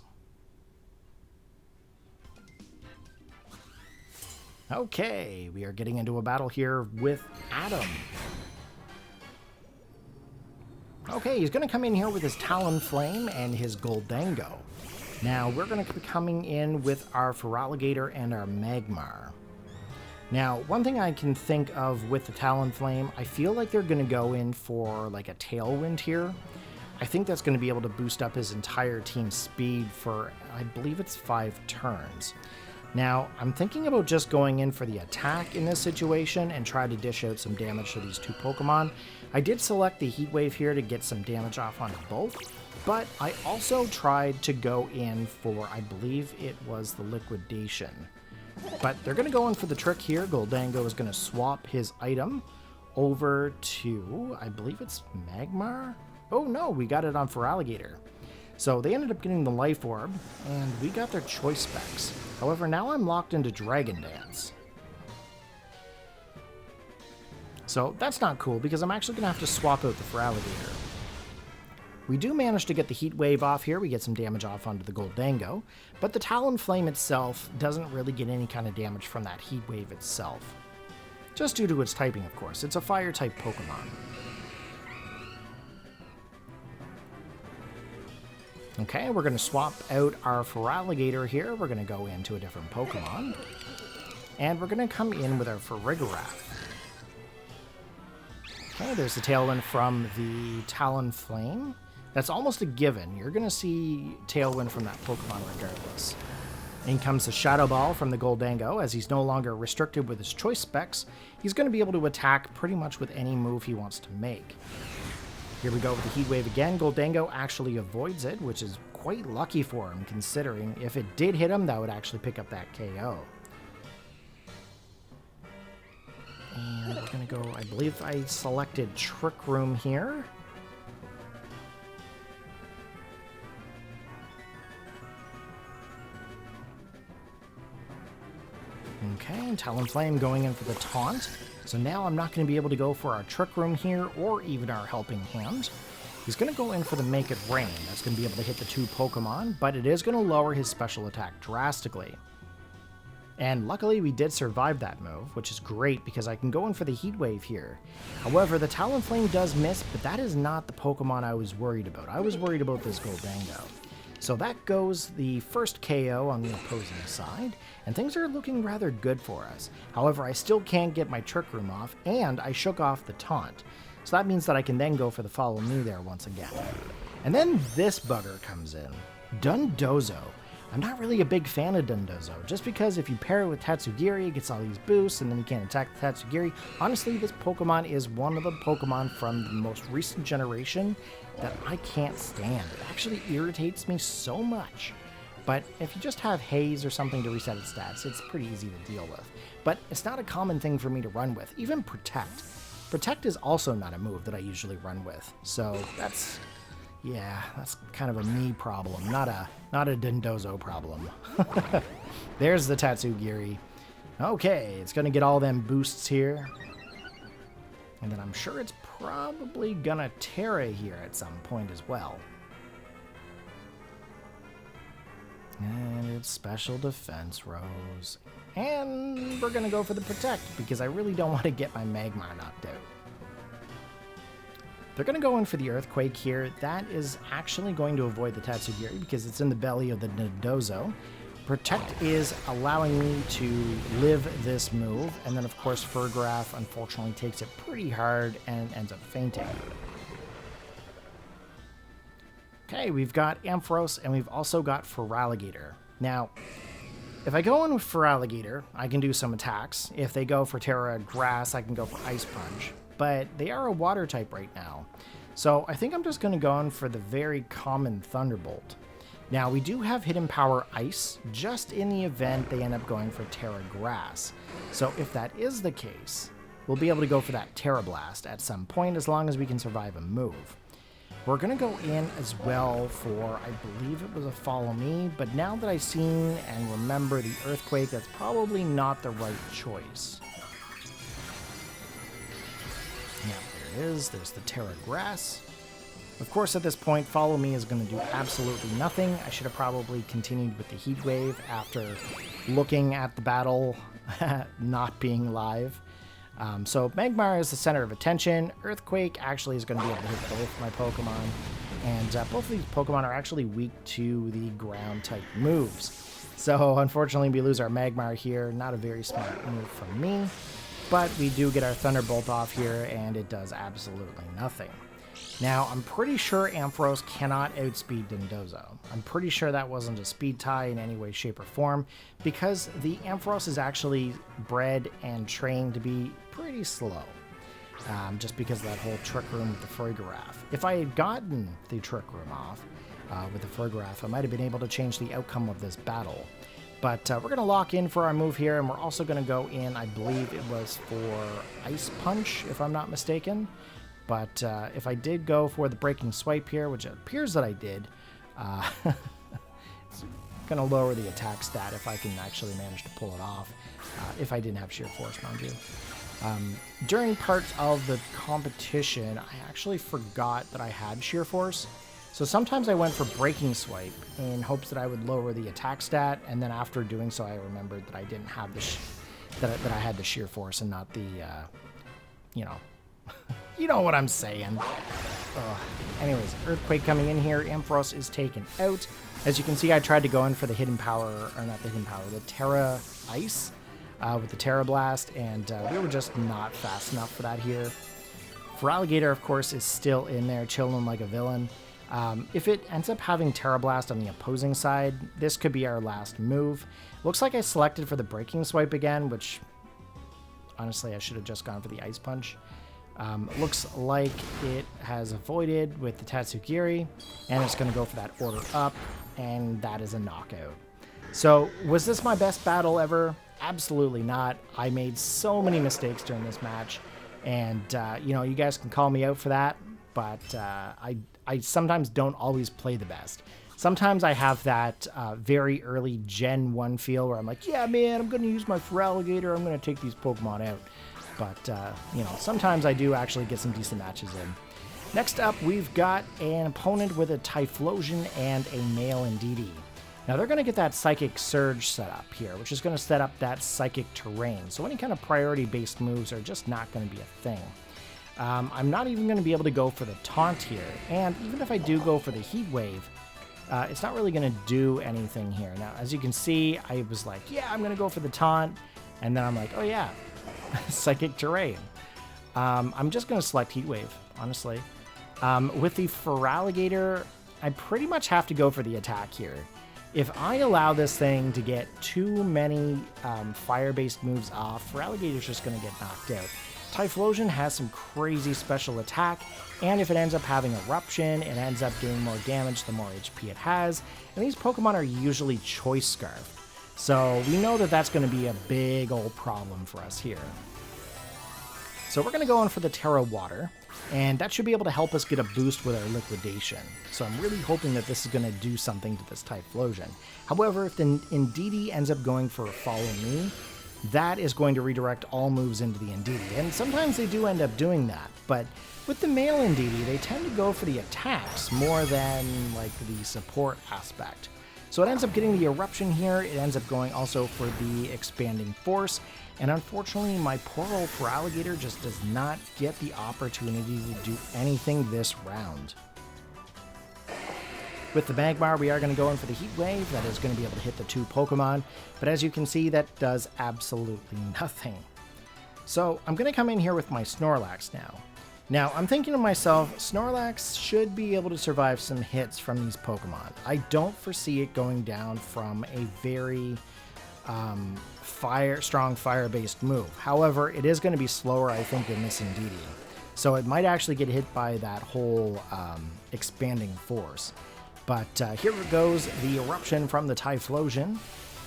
Okay, we are getting into a battle here with Adam. Okay, he's going to come in here with his Talonflame and his Goldango. Now, we're going to be coming in with our Feraligatr and our Magmar. Now, one thing I can think of with the Talonflame, I feel like they're going to go in for like a Tailwind here. I think that's going to be able to boost up his entire team's speed for, I believe it's 5 turns. Now, I'm thinking about just going in for the attack in this situation and try to dish out some damage to these two Pokemon. I did select the Heat Wave here to get some damage off on both, but I also tried to go in for, I believe it was the Liquidation. But they're going to go in for the trick here. Goldango is going to swap his item over to, I believe it's Magmar? Oh no, we got it on Feraligatr. So they ended up getting the Life Orb, and we got their choice specs. However, now I'm locked into Dragon Dance. So that's not cool, because I'm actually going to have to swap out the Feraligatr. We do manage to get the Heat Wave off here. We get some damage off onto the Goldango, but the Talonflame itself doesn't really get any kind of damage from that Heat Wave itself. just due to its typing, of course. It's a fire-type Pokemon. Okay, we're going to swap out our Feraligatr here. We're going to go into a different Pokemon. And we're going to come in with our Farigiraf. Okay, there's the Tailwind from the Talonflame. That's almost a given. You're going to see Tailwind from that Pokemon regardless. In comes the Shadow Ball from the Goldango. As he's no longer restricted with his choice specs, he's going to be able to attack pretty much with any move he wants to make. Here we go with the Heat Wave again. Goldango actually avoids it, which is quite lucky for him, considering if it did hit him, that would actually pick up that KO. And we're going to go, I believe I selected Trick Room here. Okay, Talonflame going in for the taunt. So now I'm not going to be able to go for our Trick Room here or even our Helping Hand. He's going to go in for the Make It Rain. That's going to be able to hit the 2 Pokemon, but it is going to lower his special attack drastically. And luckily we did survive that move, which is great because I can go in for the Heat Wave here. However, the Talonflame does miss, but that is not the Pokemon I was worried about. I was worried about this Goldango. So that goes the first KO on the opposing side, and things are looking rather good for us. However, I still can't get my Trick Room off, and I shook off the taunt. So that means that I can then go for the Follow Me there once again. And then this bugger comes in. Dundozo. I'm not really a big fan of Dundozo, just because if you pair it with Tatsugiri, it gets all these boosts, and then you can't attack the Tatsugiri. Honestly, this Pokemon is one of the Pokemon from the most recent generation that I can't stand. It actually irritates me so much. But if you just have Haze or something to reset its stats, it's pretty easy to deal with. But it's not a common thing for me to run with. Even Protect. Protect is also not a move that I usually run with. So that's... yeah, that's kind of a me problem, not a Dundozo problem. There's the Tatsugiri. Okay, it's going to get all them boosts here. And then I'm sure it's probably going to Terra here at some point as well. And it's Special Defense Rose. And we're going to go for the Protect because I really don't want to get my Magmar knocked out. They're going to go in for the Earthquake here. That is actually going to avoid the Tatsugiri because it's in the belly of the Dundozo. Protect is allowing me to live this move, and then of course Farigiraf unfortunately takes it pretty hard and ends up fainting. Okay, we've got Ampharos and we've also got Feraligatr. Now, if I go in with Feraligatr, I can do some attacks. If they go for Terra Grass, I can go for Ice Punch. But they are a water type right now. So I think I'm just going to go in for the very common Thunderbolt. Now, we do have Hidden Power Ice, just in the event they end up going for Terra Grass. So if that is the case, we'll be able to go for that Terra Blast at some point as long as we can survive a move. We're going to go in as well for, I believe it was a Follow Me, but now that I've seen and remember the Earthquake, that's probably not the right choice. Yeah, there it is. There's the Terra Grass. Of course, at this point, Follow Me is going to do absolutely nothing. I should have probably continued with the Heat Wave after looking at the battle not being live. So Magmar is the center of attention. Earthquake actually is going to be able to hit both my Pokemon. And both of these Pokemon are actually weak to the ground-type moves. So unfortunately, we lose our Magmar here. Not a very smart move from me. But we do get our Thunderbolt off here, and it does absolutely nothing. Now, I'm pretty sure Ampharos cannot outspeed Dundozo. I'm pretty sure that wasn't a speed tie in any way, shape, or form, because the Ampharos is actually bred and trained to be pretty slow, just because of that whole Trick Room with the Farigiraf. If I had gotten the Trick Room off with the Farigiraf, I might have been able to change the outcome of this battle. But we're going to lock in for our move here, and we're also going to go in, I believe it was for Ice Punch, if I'm not mistaken. But if I did go for the Breaking Swipe here, which it appears that I did, it's going to lower the attack stat if I can actually manage to pull it off, if I didn't have Sheer Force, mind you. During parts of the competition, I actually forgot that I had Sheer Force. So sometimes I went for Breaking Swipe in hopes that I would lower the attack stat, and then after doing so I remembered that I didn't have that I had the sheer force and not the, you know, you know what I'm saying. Anyways, Earthquake coming in here. Ampharos is taken out. As you can see, I tried to go in for the hidden power, or not the hidden power, the Terra Ice with the Terra Blast, and we were just not fast enough for that here. Feraligatr, of course, is still in there, chilling like a villain. If it ends up having Terra Blast on the opposing side, this could be our last move. Looks like I selected for the Breaking Swipe again, which honestly I should have just gone for the Ice Punch. Looks like it has avoided with the Tatsugiri, and it's going to go for that Order Up, and that is a knockout. So, was this my best battle ever? Absolutely not. I made so many mistakes during this match, and, you know, you guys can call me out for that, but I sometimes don't always play the best. Sometimes I have that very early Gen 1 feel where I'm like, yeah, man, I'm going to use my Feraligatr, I'm going to take these Pokemon out. But, you know, sometimes I do actually get some decent matches in. Next up, we've got an opponent with a Typhlosion and a male Indeedee. Now, they're going to get that Psychic Surge set up here, which is going to set up that Psychic Terrain. So any kind of priority-based moves are just not going to be a thing. I'm not even going to be able to go for the Taunt here. And even if I do go for the Heat Wave, it's not really going to do anything here. Now, as you can see, I was like, yeah, I'm going to go for the Taunt. And then I'm like, oh, yeah. Psychic Terrain. I'm just going to select Heat Wave, honestly. With the Feraligatr, I pretty much have to go for the attack here. If I allow this thing to get too many fire-based moves off, Feraligatr's just going to get knocked out. Typhlosion has some crazy special attack, and if it ends up having Eruption, it ends up doing more damage the more HP it has, and these Pokemon are usually Choice Scarfed. So we know that that's going to be a big old problem for us here. So we're going to go in for the Terra Water, and that should be able to help us get a boost with our Liquidation. So I'm really hoping that this is going to do something to this Typhlosion. However, if the Indeedee ends up going for a Follow Me, that is going to redirect all moves into the Indeedee. And sometimes they do end up doing that, but with the male Indeedee, they tend to go for the attacks more than like the support aspect. So it ends up getting the Eruption here, it ends up going also for the Expanding Force, and unfortunately my poor old Feraligatr just does not get the opportunity to do anything this round. With the Magmar, we are going to go in for the Heat Wave, that is going to be able to hit the 2 Pokemon, but as you can see, that does absolutely nothing. So I'm going to come in here with my Snorlax now. Now, I'm thinking to myself, Snorlax should be able to survive some hits from these Pokemon. I don't foresee it going down from a very strong fire-based move. However, it is going to be slower, I think, than this Indeedee. So it might actually get hit by that whole Expanding Force. But here it goes, the Eruption from the Typhlosion.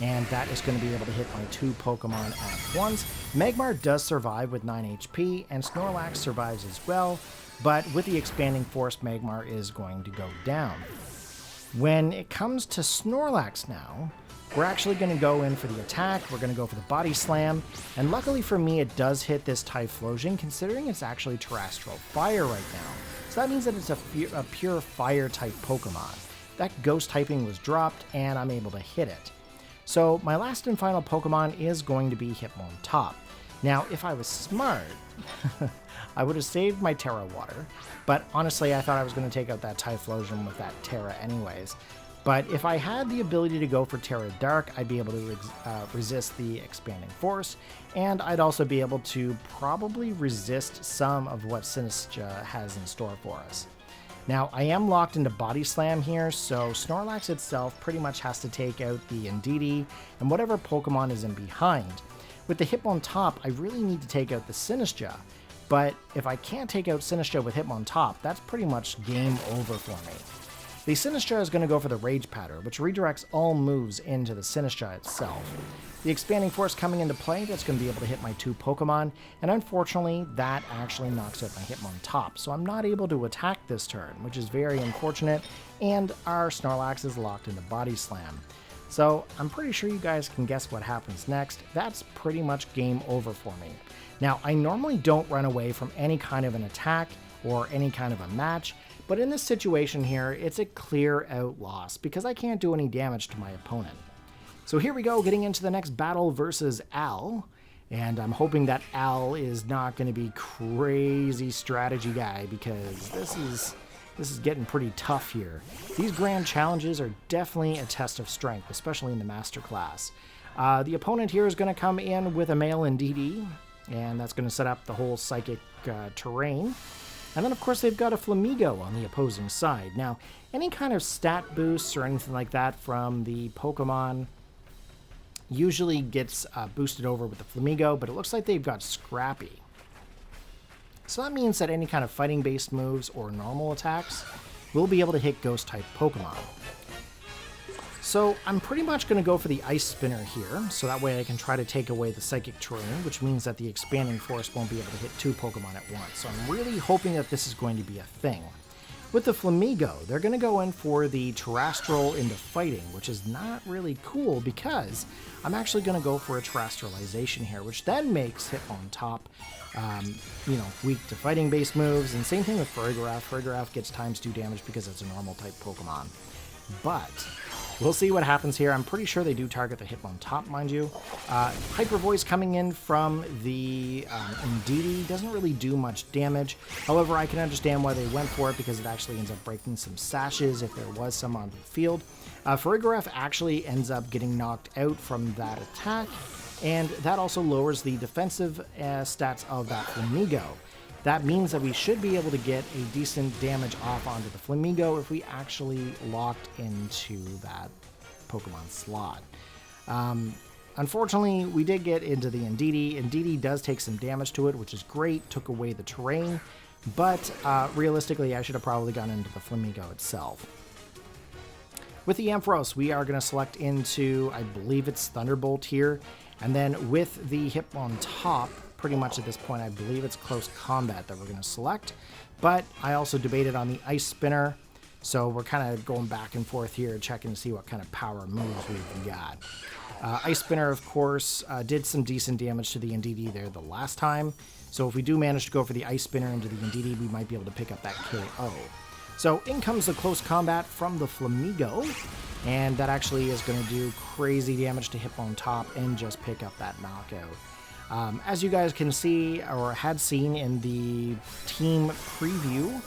And that is going to be able to hit my 2 Pokemon at once. Magmar does survive with 9 HP, and Snorlax survives as well, but with the Expanding Force, Magmar is going to go down. When it comes to Snorlax now, we're actually going to go in for the attack, we're going to go for the Body Slam, and luckily for me it does hit this Typhlosion, considering it's actually Terrestrial Fire right now. So that means that it's a pure Fire-type Pokemon. That Ghost typing was dropped, and I'm able to hit it. So my last and final Pokemon is going to be Hitmontop. Now, if I was smart, I would have saved my Terra Water, but honestly I thought I was going to take out that Typhlosion with that Terra anyways. But if I had the ability to go for Terra Dark, I'd be able to resist the Expanding Force, and I'd also be able to probably resist some of what Sinistcha has in store for us. Now, I am locked into Body Slam here, so Snorlax itself pretty much has to take out the Indeedee and whatever Pokemon is in behind. With the Hitmontop, I really need to take out the Sinistcha, but if I can't take out Sinistcha with Hitmontop, that's pretty much game over for me. The Sinistcha is going to go for the Rage Powder, which redirects all moves into the Sinistcha itself. The Expanding Force coming into play, that's going to be able to hit my 2 Pokemon, and unfortunately, that actually knocks out my Hitmontop, so I'm not able to attack this turn, which is very unfortunate, and our Snorlax is locked into Body Slam. So I'm pretty sure you guys can guess what happens next. That's pretty much game over for me. Now, I normally don't run away from any kind of an attack or any kind of a match, but in this situation here, it's a clear out loss because I can't do any damage to my opponent. So here we go, getting into the next battle versus Al. And I'm hoping that Al is not going to be crazy strategy guy, because this is getting pretty tough here. These grand challenges are definitely a test of strength, especially in the master class. The opponent here is going to come in with a male Indeedee, and that's going to set up the whole psychic terrain. And then, of course, they've got a Flamigo on the opposing side. Now, any kind of stat boosts or anything like that from the Pokemon usually gets boosted over with the Flamigo, but it looks like they've got Scrappy. So that means that any kind of fighting-based moves or normal attacks will be able to hit Ghost-type Pokemon. So I'm pretty much going to go for the Ice Spinner here, so that way I can try to take away the Psychic Terrain, which means that the Expanding Force won't be able to hit 2 Pokemon at once. So I'm really hoping that this is going to be a thing. With the Flamigo, they're going to go in for the Terrestrial into Fighting, which is not really cool because I'm actually going to go for a Terrestrialization here, which then makes Hitmontop, weak to fighting-based moves. And same thing with Farigiraf. Farigiraf gets ×2 damage because it's a normal-type Pokemon. But we'll see what happens here. I'm pretty sure they do target the Hitmontop, mind you. Hyper Voice coming in from the Indeedee doesn't really do much damage. However, I can understand why they went for it, because it actually ends up breaking some sashes if there was some on the field. Farigiraf actually ends up getting knocked out from that attack, and that also lowers the defensive stats of that Flamigo. That means that we should be able to get a decent damage off onto the Flamigo if we actually locked into that Pokemon slot. Unfortunately, we did get into the Indeedee. Indeedee does take some damage to it, which is great, took away the terrain, but realistically, I should have probably gone into the Flamigo itself. With the Ampharos, we are going to select into, I believe it's Thunderbolt here, and then with the Hitmontop, pretty much at this point, I believe it's Close Combat that we're going to select, but I also debated on the Ice Spinner, so we're kind of going back and forth here, checking to see what kind of power moves we've got. Ice Spinner, of course, did some decent damage to the Indeedee there the last time, so if we do manage to go for the Ice Spinner into the Indeedee, we might be able to pick up that KO. So in comes the Close Combat from the Flamigo, and that actually is going to do crazy damage to Hitmontop and just pick up that knockout. As you guys can see, or had seen in the team preview,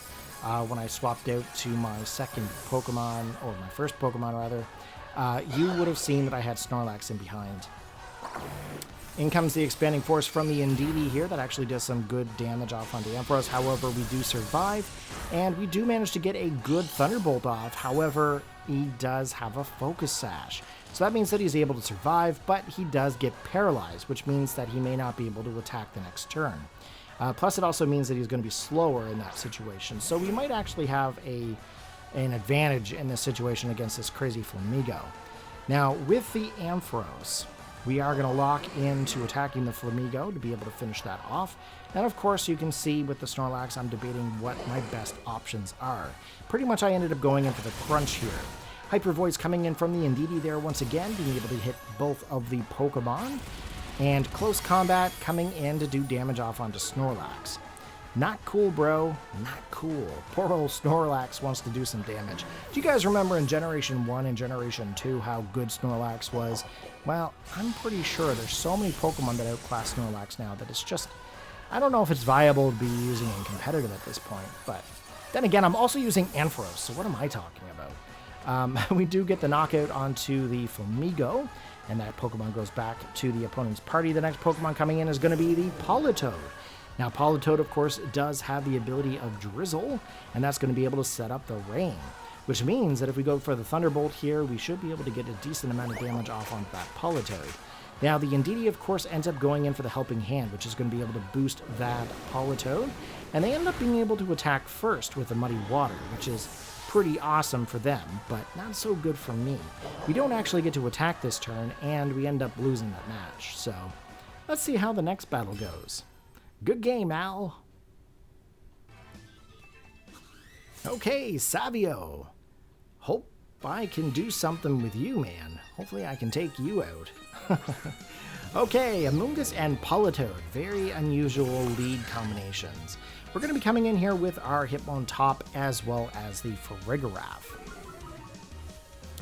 when I swapped out to my second Pokemon, or my first Pokemon rather, you would have seen that I had Snorlax in behind. In comes the Expanding Force from the Indeedee here. That actually does some good damage off onto Ampharos. However, we do survive, and we do manage to get a good Thunderbolt off. However, he does have a Focus Sash. So that means that he's able to survive, but he does get paralyzed, which means that he may not be able to attack the next turn. Plus, it also means that he's going to be slower in that situation. So we might actually have an advantage in this situation against this crazy Flamigo. Now, with the Ampharos, we are going to lock into attacking the Flamigo to be able to finish that off. And of course, you can see with the Snorlax, I'm debating what my best options are. Pretty much I ended up going in for the Crunch here. Hyper Voice coming in from the Indeedee there once again, being able to hit both of the Pokemon. And Close Combat coming in to do damage off onto Snorlax. Not cool, bro. Not cool. Poor old Snorlax wants to do some damage. Do you guys remember in Generation 1 and Generation 2 how good Snorlax was? Well, I'm pretty sure there's so many Pokemon that outclass Snorlax now that it's just... I don't know if it's viable to be using in competitive at this point, but... Then again, I'm also using Ampharos, so what am I talking about? We do get the knockout onto the Flamigo, and that Pokemon goes back to the opponent's party. The next Pokemon coming in is going to be the Politoed. Now, Politoed, of course, does have the ability of Drizzle, and that's going to be able to set up the rain, which means that if we go for the Thunderbolt here, we should be able to get a decent amount of damage off on that Politoed. Now, the Indeedee, of course, ends up going in for the Helping Hand, which is going to be able to boost that Politoed, and they end up being able to attack first with the Muddy Water, which is pretty awesome for them, but not so good for me. We don't actually get to attack this turn, and we end up losing that match, so let's see how the next battle goes. Good game, Al. Okay, Savio. Hope I can do something with you, man. Hopefully I can take you out. Okay, Amoonguss and Politoed. Very unusual lead combinations. We're going to be coming in here with our Hitmontop as well as the Farigiraf.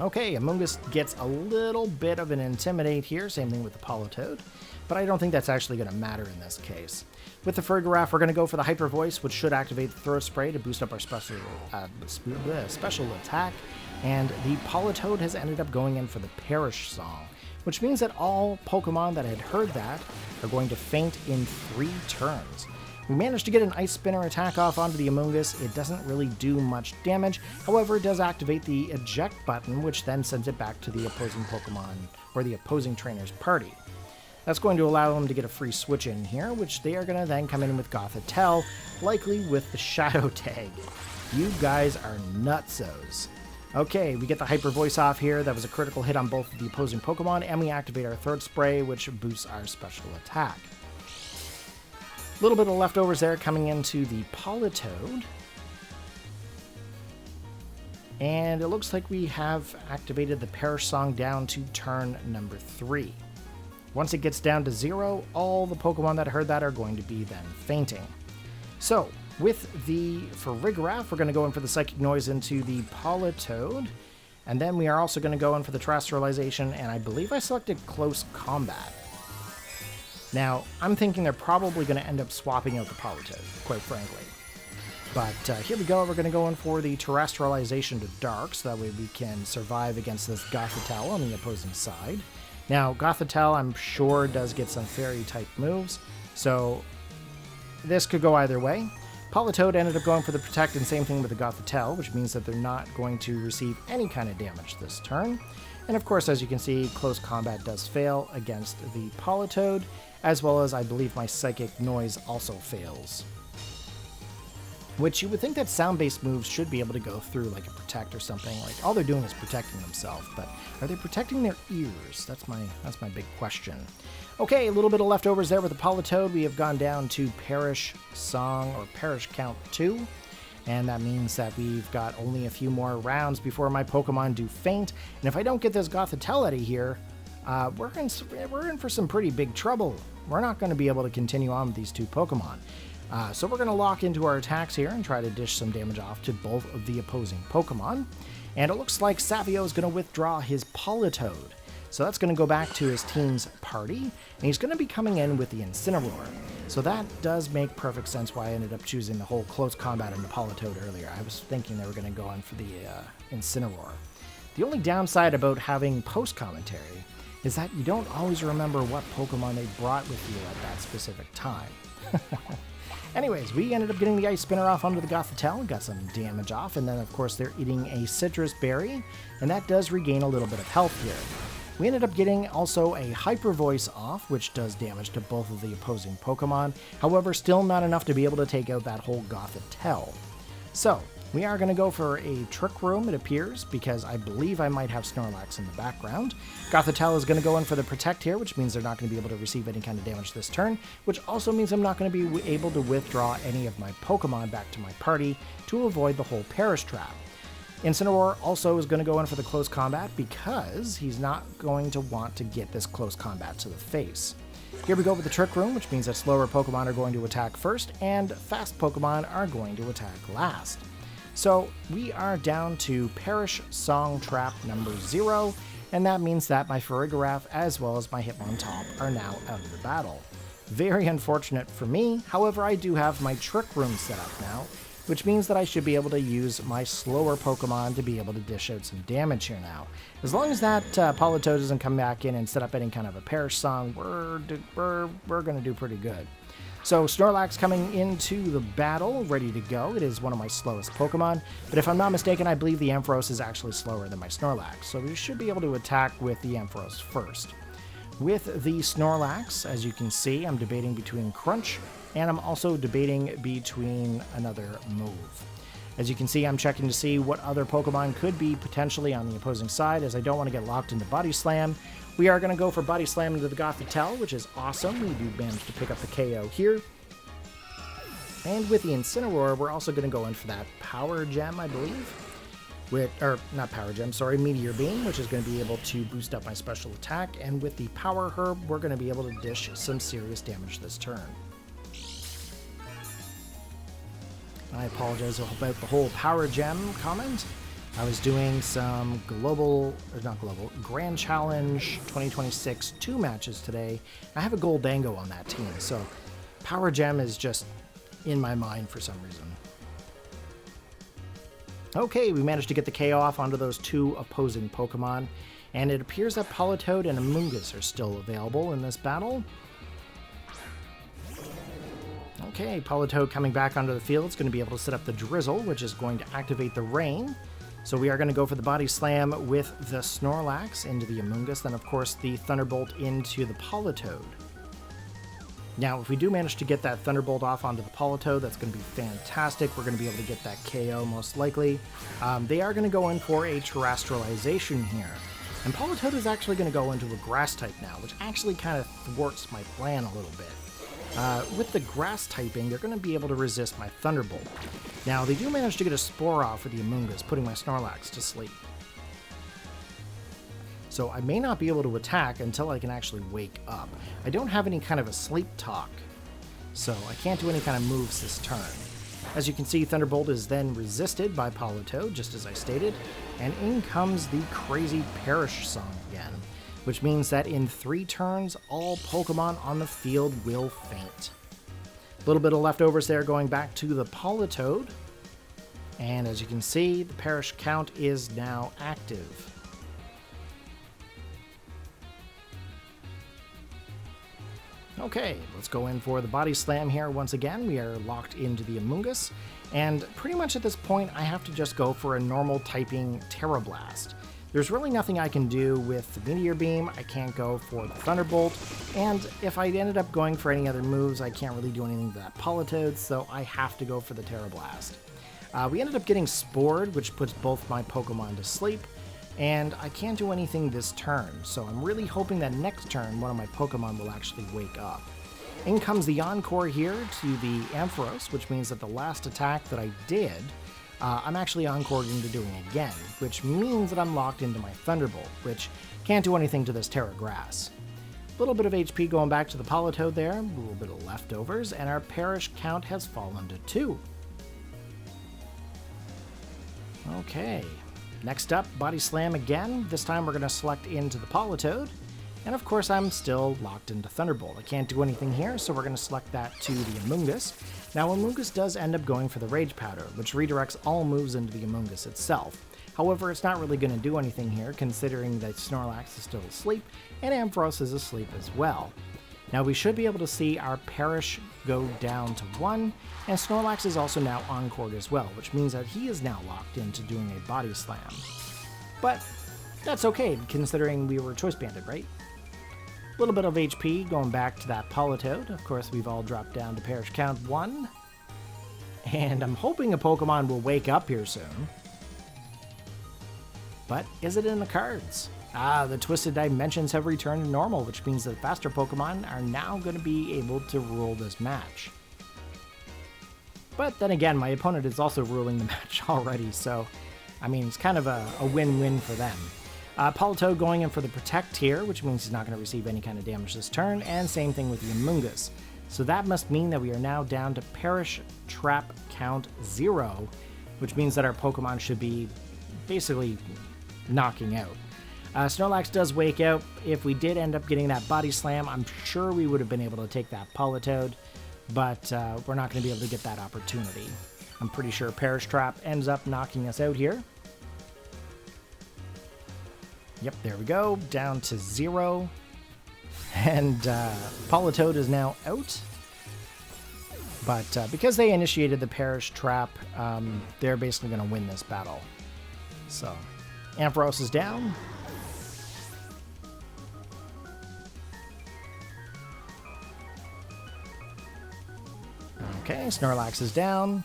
Okay, Amoonguss gets a little bit of an Intimidate here, same thing with the Politoed, but I don't think that's actually going to matter in this case. With the Farigiraf, we're going to go for the Hyper Voice, which should activate the Throw Spray to boost up our special attack, and the Politoed has ended up going in for the Perish Song, which means that all Pokemon that had heard that are going to faint in 3 turns. We managed to get an Ice Spinner attack off onto the Amoonguss. It doesn't really do much damage, however it does activate the eject button, which then sends it back to the opposing Pokemon, or the opposing trainer's party. That's going to allow them to get a free switch in here, which they are going to then come in with Gothitelle, likely with the Shadow Tag. You guys are nutsos. Okay, we get the Hyper Voice off here. That was a critical hit on both of the opposing Pokemon, and we activate our Throat Spray, which boosts our special attack. A little bit of leftovers there coming into the Politoed. And it looks like we have activated the Perish Song down to turn number 3. Once it gets down to 0, all the Pokemon that heard that are going to be then fainting. So, with the Farigiraf, we're going to go in for the Psychic Noise into the Politoed. And then we are also going to go in for the Terrestrialization, and I believe I selected Close Combat. Now, I'm thinking they're probably going to end up swapping out the Politoed, quite frankly. But here we go, we're going to go in for the Terrestrialization to Dark, so that way we can survive against this Gothitelle on the opposing side. Now, Gothitelle, I'm sure, does get some Fairy-type moves, so this could go either way. Politoed ended up going for the Protect, and same thing with the Gothitelle, which means that they're not going to receive any kind of damage this turn. And of course, as you can see, Close Combat does fail against the Politoed, as well as I believe my Psychic Noise also fails. Which you would think that sound-based moves should be able to go through, like a Protect or something. Like, all they're doing is protecting themselves, but are they protecting their ears? That's my big question. Okay, a little bit of leftovers there with the Politoed. We have gone down to Perish Song, or Perish Count 2. And that means that we've got only a few more rounds before my Pokemon do faint. And if I don't get this Gothitelle out of here, we're in for some pretty big trouble. We're not going to be able to continue on with these 2 Pokemon. So we're going to lock into our attacks here and try to dish some damage off to both of the opposing Pokemon. And it looks like Savio is going to withdraw his Politoed. So that's going to go back to his team's party, and he's going to be coming in with the Incineroar. So that does make perfect sense why I ended up choosing the whole Close Combat in the Politoed earlier. I was thinking they were going to go in for the Incineroar. The only downside about having post-commentary is that you don't always remember what Pokemon they brought with you at that specific time. Anyways, we ended up getting the Ice Spinner off onto the Gothitelle, got some damage off, and then of course they're eating a Citrus Berry, and that does regain a little bit of health here. We ended up getting also a Hyper Voice off, which does damage to both of the opposing Pokemon, however still not enough to be able to take out that whole Gothitelle. So, we are going to go for a Trick Room, it appears, because I believe I might have Snorlax in the background. Gothitelle is going to go in for the Protect here, which means they're not going to be able to receive any kind of damage this turn, which also means I'm not going to be able to withdraw any of my Pokemon back to my party to avoid the whole Perish Trap. Incineroar also is going to go in for the Close Combat because he's not going to want to get this Close Combat to the face. Here we go with the Trick Room, which means that slower Pokemon are going to attack first, and fast Pokemon are going to attack last. So we are down to Perish Song Trap number 0, and that means that my Farigiraf as well as my Hitmontop are now out of the battle. Very unfortunate for me, however I do have my Trick Room set up now, which means that I should be able to use my slower Pokemon to be able to dish out some damage here now. As long as that Politoed doesn't come back in and set up any kind of a Perish Song, we're going to do pretty good. So Snorlax coming into the battle, ready to go. It is one of my slowest Pokemon, but if I'm not mistaken, I believe the Ampharos is actually slower than my Snorlax, so we should be able to attack with the Ampharos first. With the Snorlax, as you can see, I'm debating between Crunch, and I'm also debating between another move. As you can see, I'm checking to see what other Pokemon could be potentially on the opposing side, as I don't want to get locked into Body Slam. We are going to go for Body Slam into the Gothitelle, which is awesome. We do manage to pick up the KO here. And with the Incineroar, we're also going to go in for that Power Gem, I believe. Not Power Gem, sorry, Meteor Beam, which is going to be able to boost up my special attack. And with the Power Herb, we're going to be able to dish some serious damage this turn. I apologize about the whole Power Gem comment. I was doing some Grand Challenge 2026 2 matches today. I have a Goldango on that team, so Power Gem is just in my mind for some reason. Okay, we managed to get the KO off onto those 2 opposing Pokemon, and it appears that Politoed and Amoonguss are still available in this battle. Okay, Politoed coming back onto the field is going to be able to set up the Drizzle, which is going to activate the Rain. So we are going to go for the Body Slam with the Snorlax into the Amoonguss, then of course the Thunderbolt into the Politoed. Now, if we do manage to get that Thunderbolt off onto the Politoed, that's going to be fantastic. We're going to be able to get that KO most likely. They are going to go in for a Terrestrialization here. And Politoed is actually going to go into a Grass type now, which actually kind of thwarts my plan a little bit. With the Grass typing, they're going to be able to resist my Thunderbolt. Now, they do manage to get a Spore off with the Amoonguss, putting my Snorlax to sleep. So I may not be able to attack until I can actually wake up. I don't have any kind of a sleep talk, so I can't do any kind of moves this turn. As you can see, Thunderbolt is then resisted by Politoed, just as I stated, and in comes the crazy Perish song again, which means that in 3 turns, all Pokemon on the field will faint. A little bit of leftovers there going back to the Politoed, and as you can see, the Perish count is now active. Okay, let's go in for the Body Slam here once again. We are locked into the Amoonguss, and pretty much at this point I have to just go for a normal typing Terra Blast. There's really nothing I can do with the Meteor Beam. I can't go for the Thunderbolt, and if I ended up going for any other moves, I can't really do anything to that Politoed, so I have to go for the Terra Blast. We ended up getting Spored, which puts both my Pokemon to sleep, and I can't do anything this turn, so I'm really hoping that next turn one of my Pokemon will actually wake up. In comes the Encore here to the Ampharos, which means that the last attack that I did, I'm actually Encored into doing again, which means that I'm locked into my Thunderbolt, which can't do anything to this Terra Grass. A little bit of HP going back to the Politoed there, a little bit of leftovers, and our Perish count has fallen to 2. Okay. Next up, Body Slam again. This time we're going to select into the Politoed. And of course I'm still locked into Thunderbolt. I can't do anything here, so we're going to select that to the Amoonguss. Now Amoonguss does end up going for the Rage Powder, which redirects all moves into the Amoonguss itself. However, it's not really going to do anything here, considering that Snorlax is still asleep, and Ampharos is asleep as well. Now we should be able to see our Perish go down to 1, and Snorlax is also now Encored as well, which means that he is now locked into doing a Body Slam. But that's okay, considering we were Choice Banded, right? A little bit of HP going back to that Politoed. Of course, we've all dropped down to Perish count 1. And I'm hoping a Pokemon will wake up here soon. But is it in the cards? The Twisted Dimensions have returned to normal, which means that faster Pokemon are now going to be able to rule this match. But then again, my opponent is also ruling the match already, so, I mean, it's kind of a win-win for them. Politoed going in for the Protect here, which means he's not going to receive any kind of damage this turn, and same thing with the Amoonguss. So that must mean that we are now down to Perish Trap count 0, which means that our Pokemon should be basically knocking out. Snorlax does wake up. If we did end up getting that Body Slam, I'm sure we would have been able to take that Politoed, but we're not going to be able to get that opportunity. I'm pretty sure Perish Trap ends up knocking us out here. Yep, there we go, down to 0. And Politoed is now out. But because they initiated the Perish Trap, they're basically going to win this battle. So, Ampharos is down. Okay, Snorlax is down,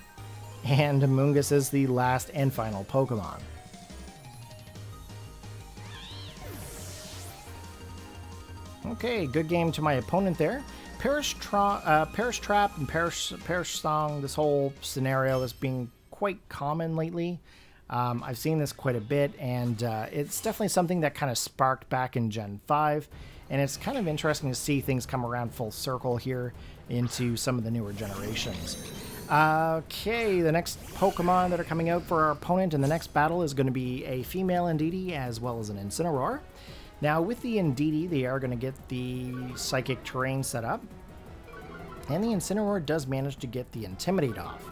and Amoonguss is the last and final Pokemon. Okay, good game to my opponent there. Perish Trap and Perish Song, this whole scenario is being quite common lately. I've seen this quite a bit, and it's definitely something that kind of sparked back in Gen 5, and it's kind of interesting to see things come around full circle here into some of the newer generations. Okay, the next Pokemon that are coming out for our opponent in the next battle is going to be a female Indeedee as well as an Incineroar. Now, with the Indeedee, they are going to get the Psychic Terrain set up, and the Incineroar does manage to get the Intimidate off,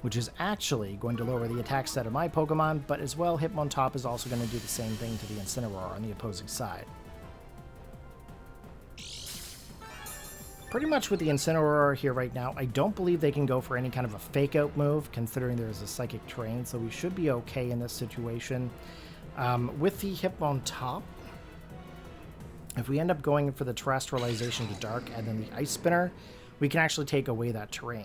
which is actually going to lower the attack stat of my Pokemon, but as well, Hitmontop is also going to do the same thing to the Incineroar on the opposing side. Pretty much with the Incineroar here right now, I don't believe they can go for any kind of a fake-out move, considering there's a Psychic Terrain, so we should be okay in this situation. With the Hitmontop, if we end up going for the Terrestrialization to Dark and then the Ice Spinner, we can actually take away that terrain.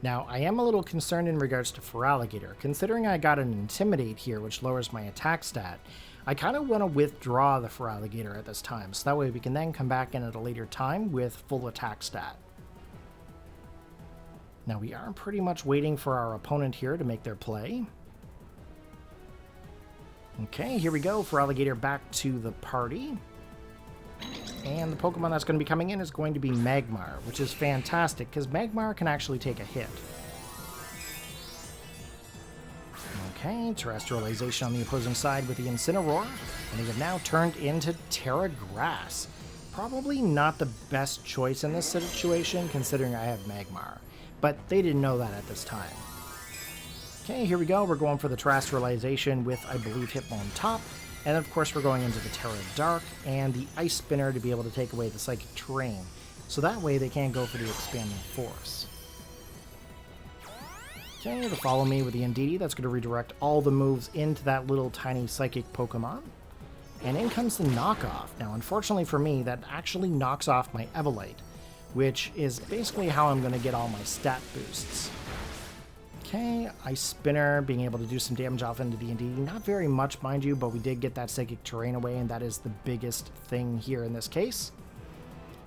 Now, I am a little concerned in regards to Feraligatr. Considering I got an Intimidate here, which lowers my attack stat, I kind of want to withdraw the Feraligatr at this time, so that way we can then come back in at a later time with full attack stat. Now, we are pretty much waiting for our opponent here to make their play. Okay, here we go. Feraligatr back to the party. And the Pokemon that's going to be coming in is going to be Magmar, which is fantastic, because Magmar can actually take a hit. Okay, Terrestrialization on the opposing side with the Incineroar, and they have now turned into Terra Grass. Probably not the best choice in this situation, considering I have Magmar, but they didn't know that at this time. Okay, here we go. We're going for the Terrestrialization with, I believe, Hitmontop. And of course, we're going into the Terra Dark and the Ice Spinner to be able to take away the Psychic Terrain. So that way they can't go for the Expanding Force. Okay, to follow me with the Indeedee, that's going to redirect all the moves into that little tiny Psychic Pokemon. And in comes the Knockoff. Now, unfortunately for me, that actually knocks off my Evolite, which is basically how I'm going to get all my stat boosts. Okay, Ice Spinner being able to do some damage off into the Indeedee. Not very much, mind you, but we did get that Psychic Terrain away, and that is the biggest thing here in this case.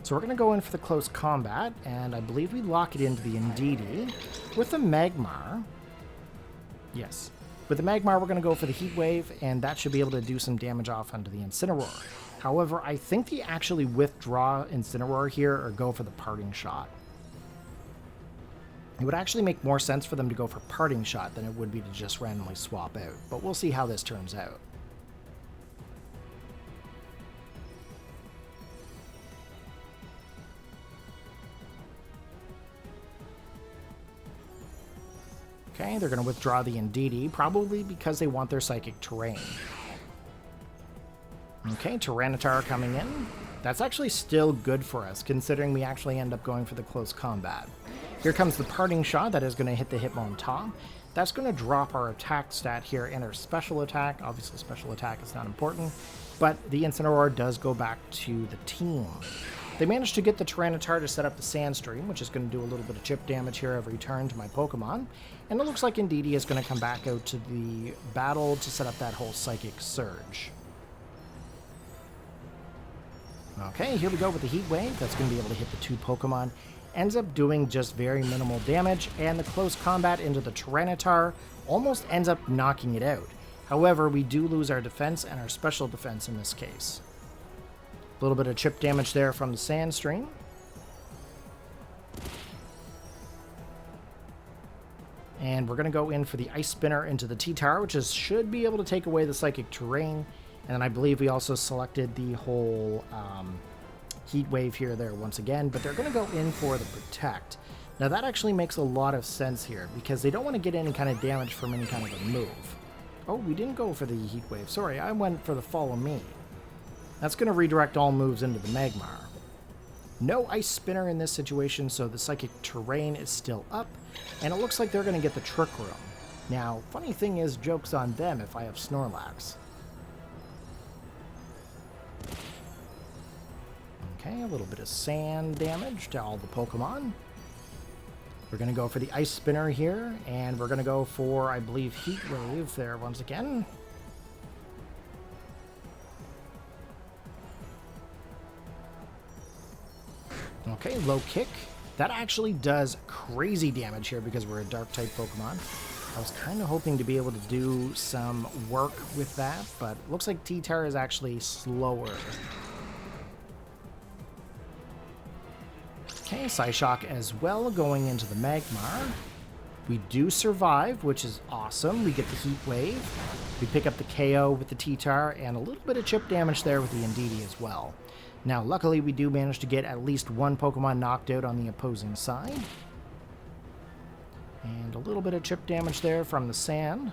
So we're going to go in for the close combat, and I believe we lock it into the Indeedee. With the Magmar, yes, with the Magmar we're going to go for the Heat Wave, and that should be able to do some damage off onto the Incineroar. However, I think they actually withdraw Incineroar here or go for the Parting Shot. It would actually make more sense for them to go for Parting Shot than it would be to just randomly swap out, but we'll see how this turns out. Okay, they're going to withdraw the Indeedee, probably because they want their Psychic Terrain. Okay, Tyranitar coming in. That's actually still good for us, considering we actually end up going for the close combat. Here comes the Parting Shot that is going to hit the Hitmontop. That's going to drop our attack stat here and our special attack. Obviously, special attack is not important, but the Incineroar does go back to the team. They managed to get the Tyranitar to set up the Sandstream, which is going to do a little bit of chip damage here every turn to my Pokemon. And it looks like Indeedee is going to come back out to the battle to set up that whole Psychic Surge. Okay, here we go with the Heat Wave. That's going to be able to hit the two Pokemon. Ends up doing just very minimal damage, and the close combat into the Tyranitar almost ends up knocking it out. However, we do lose our defense and our special defense in this case. A little bit of chip damage there from the Sandstream. And we're going to go in for the Ice Spinner into the T-Tar, which should be able to take away the Psychic Terrain. And I believe we also selected the whole Heat Wave here there once again, but they're going to go in for the Protect. Now that actually makes a lot of sense here, because they don't want to get any kind of damage from any kind of a move. Oh, we didn't go for the Heat Wave. Sorry, I went for the Follow Me. That's going to redirect all moves into the Magmar. No Ice Spinner in this situation, so the Psychic Terrain is still up, and it looks like they're going to get the Trick Room. Now, funny thing is, joke's on them if I have Snorlax. Okay, a little bit of sand damage to all the Pokemon. We're going to go for the Ice Spinner here, and we're going to go for, I believe, Heat Wave there once again. Okay, Low Kick. That actually does crazy damage here because we're a Dark-type Pokemon. I was kind of hoping to be able to do some work with that, but it looks like T-Tar is actually slower. Okay, Psyshock as well going into the Magmar. We do survive, which is awesome. We get the Heat Wave. We pick up the KO with the T-Tar and a little bit of chip damage there with the Indeedee as well. Now, luckily, we do manage to get at least one Pokemon knocked out on the opposing side. And a little bit of chip damage there from the sand.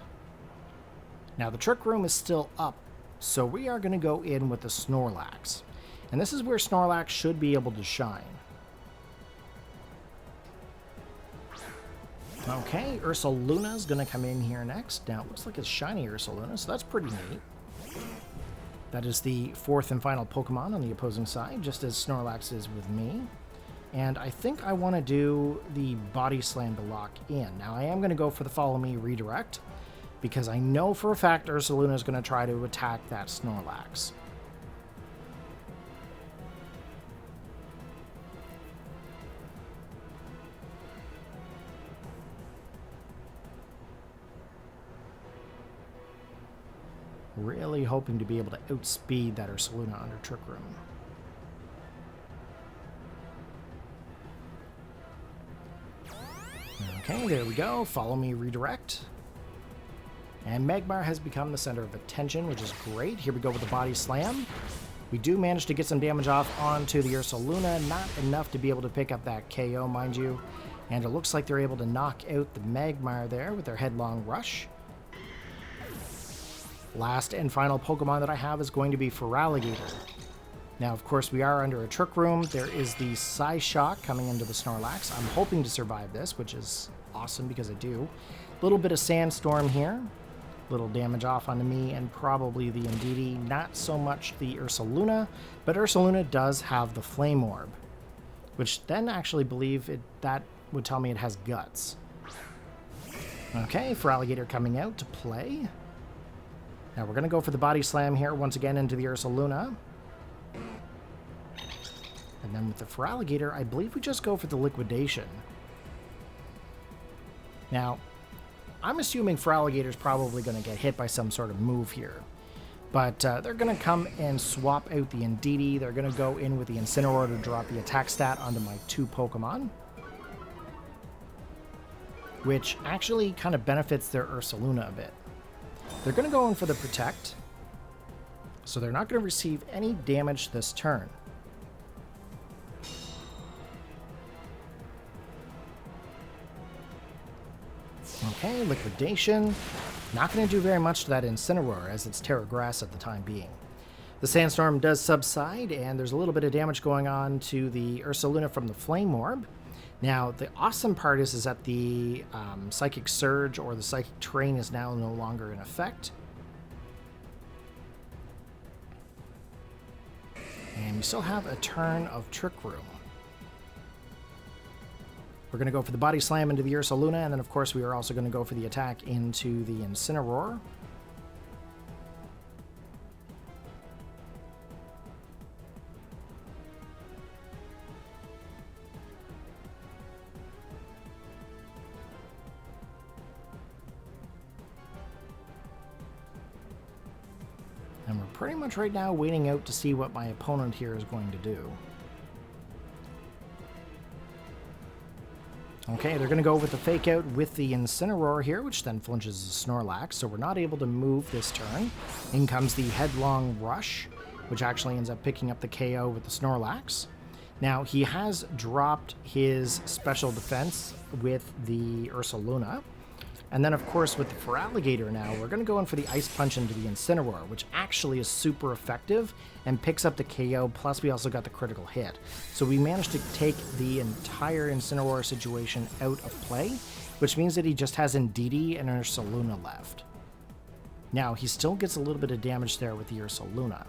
Now, the Trick Room is still up, so we are going to go in with the Snorlax. And this is where Snorlax should be able to shine. Okay, Ursaluna is going to come in here next. Now, it looks like it's shiny Ursaluna, so that's pretty neat. That is the fourth and final Pokemon on the opposing side, just as Snorlax is with me. And I think I want to do the Body Slam to lock in. Now, I am going to go for the Follow Me redirect, because I know for a fact Ursaluna is going to try to attack that Snorlax. Really hoping to be able to outspeed that Ursaluna under Trick Room. Okay, there we go. Follow Me redirect. And Magmar has become the center of attention, which is great. Here we go with the Body Slam. We do manage to get some damage off onto the Ursaluna. Not enough to be able to pick up that KO, mind you. And it looks like they're able to knock out the Magmar there with their Headlong Rush. Last and final Pokemon that I have is going to be Feraligatr. Now, of course, we are under a Trick Room. There is the Psyshock coming into the Snorlax. I'm hoping to survive this, which is awesome because I do. A little bit of Sandstorm here. Little damage off onto me and probably the Indeedee. Not so much the Ursaluna, but Ursaluna does have the Flame Orb, which then actually that would tell me it has Guts. Okay, Feraligatr coming out to play. Now we're going to go for the Body Slam here once again into the Ursaluna. And then with the Feraligatr, I believe we just go for the Liquidation. Now, I'm assuming Feraligator's probably going to get hit by some sort of move here. But they're going to come and swap out the Indeedee. They're going to go in with the Incineroar to drop the attack stat onto my two Pokemon, which actually kind of benefits their Ursaluna a bit. They're going to go in for the Protect, so they're not going to receive any damage this turn. Okay, Liquidation. Not going to do very much to that Incineroar, as it's Terra Grass at the time being. The Sandstorm does subside, and there's a little bit of damage going on to the Ursaluna from the Flame Orb. Now, the awesome part is that the Psychic Surge or the Psychic Terrain is now no longer in effect. And we still have a turn of Trick Room. We're going to go for the Body Slam into the Ursaluna, and then of course we are also going to go for the attack into the Incineroar. And we're pretty much right now waiting out to see what my opponent here is going to do. Okay, they're going to go with the Fake Out with the Incineroar here, which then flinches the Snorlax, so we're not able to move this turn. In comes the Headlong Rush, which actually ends up picking up the KO with the Snorlax. Now, he has dropped his special defense with the Ursaluna. And then, of course, with the Feraligatr now, we're going to go in for the Ice Punch into the Incineroar, which actually is super effective and picks up the KO, plus we also got the critical hit. So we managed to take the entire Incineroar situation out of play, which means that he just has Indeedee and Ursaluna left. Now, he still gets a little bit of damage there with the Ursaluna.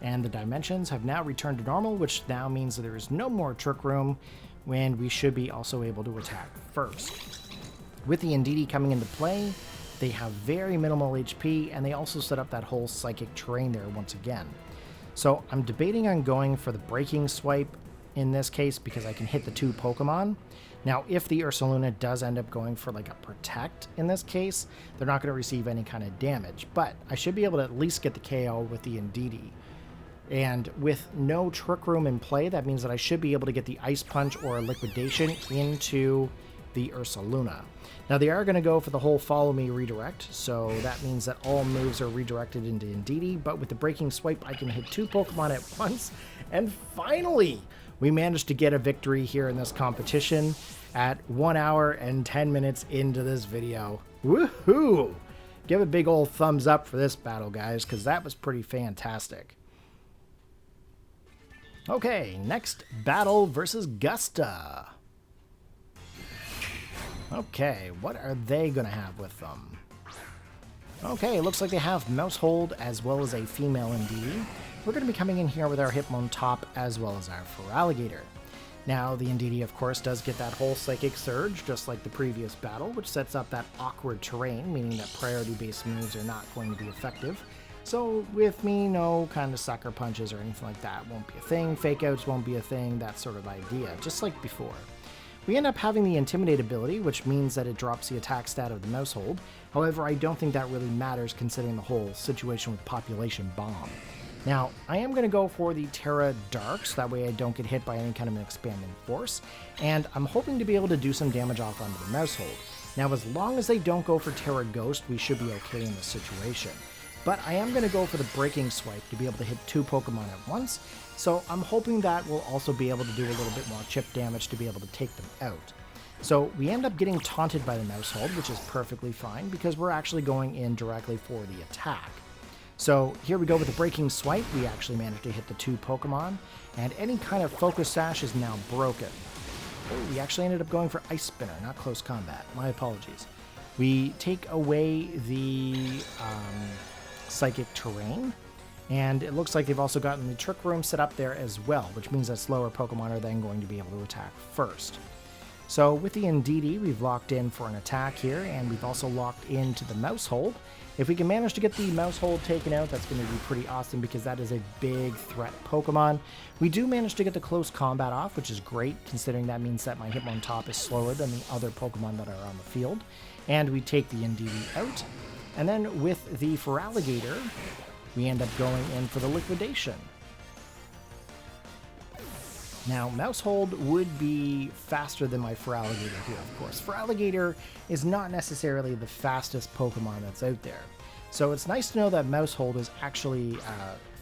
And the dimensions have now returned to normal, which now means that there is no more Trick Room, when we should be also able to attack first. With the Indeedee coming into play, they have very minimal HP, and they also set up that whole Psychic Terrain there once again. So I'm debating on going for the Breaking Swipe in this case because I can hit the two Pokemon, Now, if the Ursaluna does end up going for like a protect in this case, they're not going to receive any kind of damage, but I should be able to at least get the KO with the Indeedee. And with no Trick Room in play, that means that I should be able to get the Ice Punch or a Liquidation into the Ursaluna. Now, they are going to go for the whole Follow Me redirect, so that means that all moves are redirected into Indeedee, but with the Breaking Swipe, I can hit 2 Pokemon at once, and finally, we managed to get a victory here in this competition at 1 hour and 10 minutes into this video. Woohoo! Give a big old thumbs up for this battle, guys, because that was pretty fantastic. Okay, next battle versus Gusta. Okay, what are they going to have with them? Okay, it looks like they have Mousehold as well as a female Indeedee. We're going to be coming in here with our Hitmontop as well as our Feraligatr. Now, the Indeedee, of course, does get that whole Psychic Surge, just like the previous battle, which sets up that awkward terrain, meaning that priority-based moves are not going to be effective. So, with me, no kind of Sucker Punches or anything like that won't be a thing. Fake Outs won't be a thing, that sort of idea, just like before. We end up having the Intimidate ability, which means that it drops the attack stat of the Mousehold. However, I don't think that really matters considering the whole situation with Population Bomb. Now, I am going to go for the Terra Dark, so that way I don't get hit by any kind of an expanding force, and I'm hoping to be able to do some damage off onto the Mousehold. Now, as long as they don't go for Terra Ghost, we should be okay in this situation. But I am going to go for the Breaking Swipe to be able to hit 2 Pokemon at once, so I'm hoping that we'll also be able to do a little bit more chip damage to be able to take them out. So we end up getting taunted by the Mousehold, which is perfectly fine, because we're actually going in directly for the attack. So here we go with the Breaking Swipe. We actually managed to hit the 2 Pokemon, and any kind of Focus Sash is now broken. Oh, we actually ended up going for Ice Spinner, not Close Combat. My apologies. We take away the Psychic Terrain, and it looks like they've also gotten the Trick Room set up there as well, which means that slower Pokemon are then going to be able to attack first. So with the Indeedee, we've locked in for an attack here, and we've also locked into the Mousehold. If we can manage to get the Mousehold taken out, that's going to be pretty awesome because that is a big threat Pokemon. We do manage to get the Close Combat off, which is great, considering that means that my Hitmontop is slower than the other Pokemon that are on the field. And we take the Indeedee out. And then with the Feraligatr, we end up going in for the Liquidation. Now, Mousehold would be faster than my Feraligatr here, of course. Feraligatr is not necessarily the fastest Pokemon that's out there. So it's nice to know that Mousehold is actually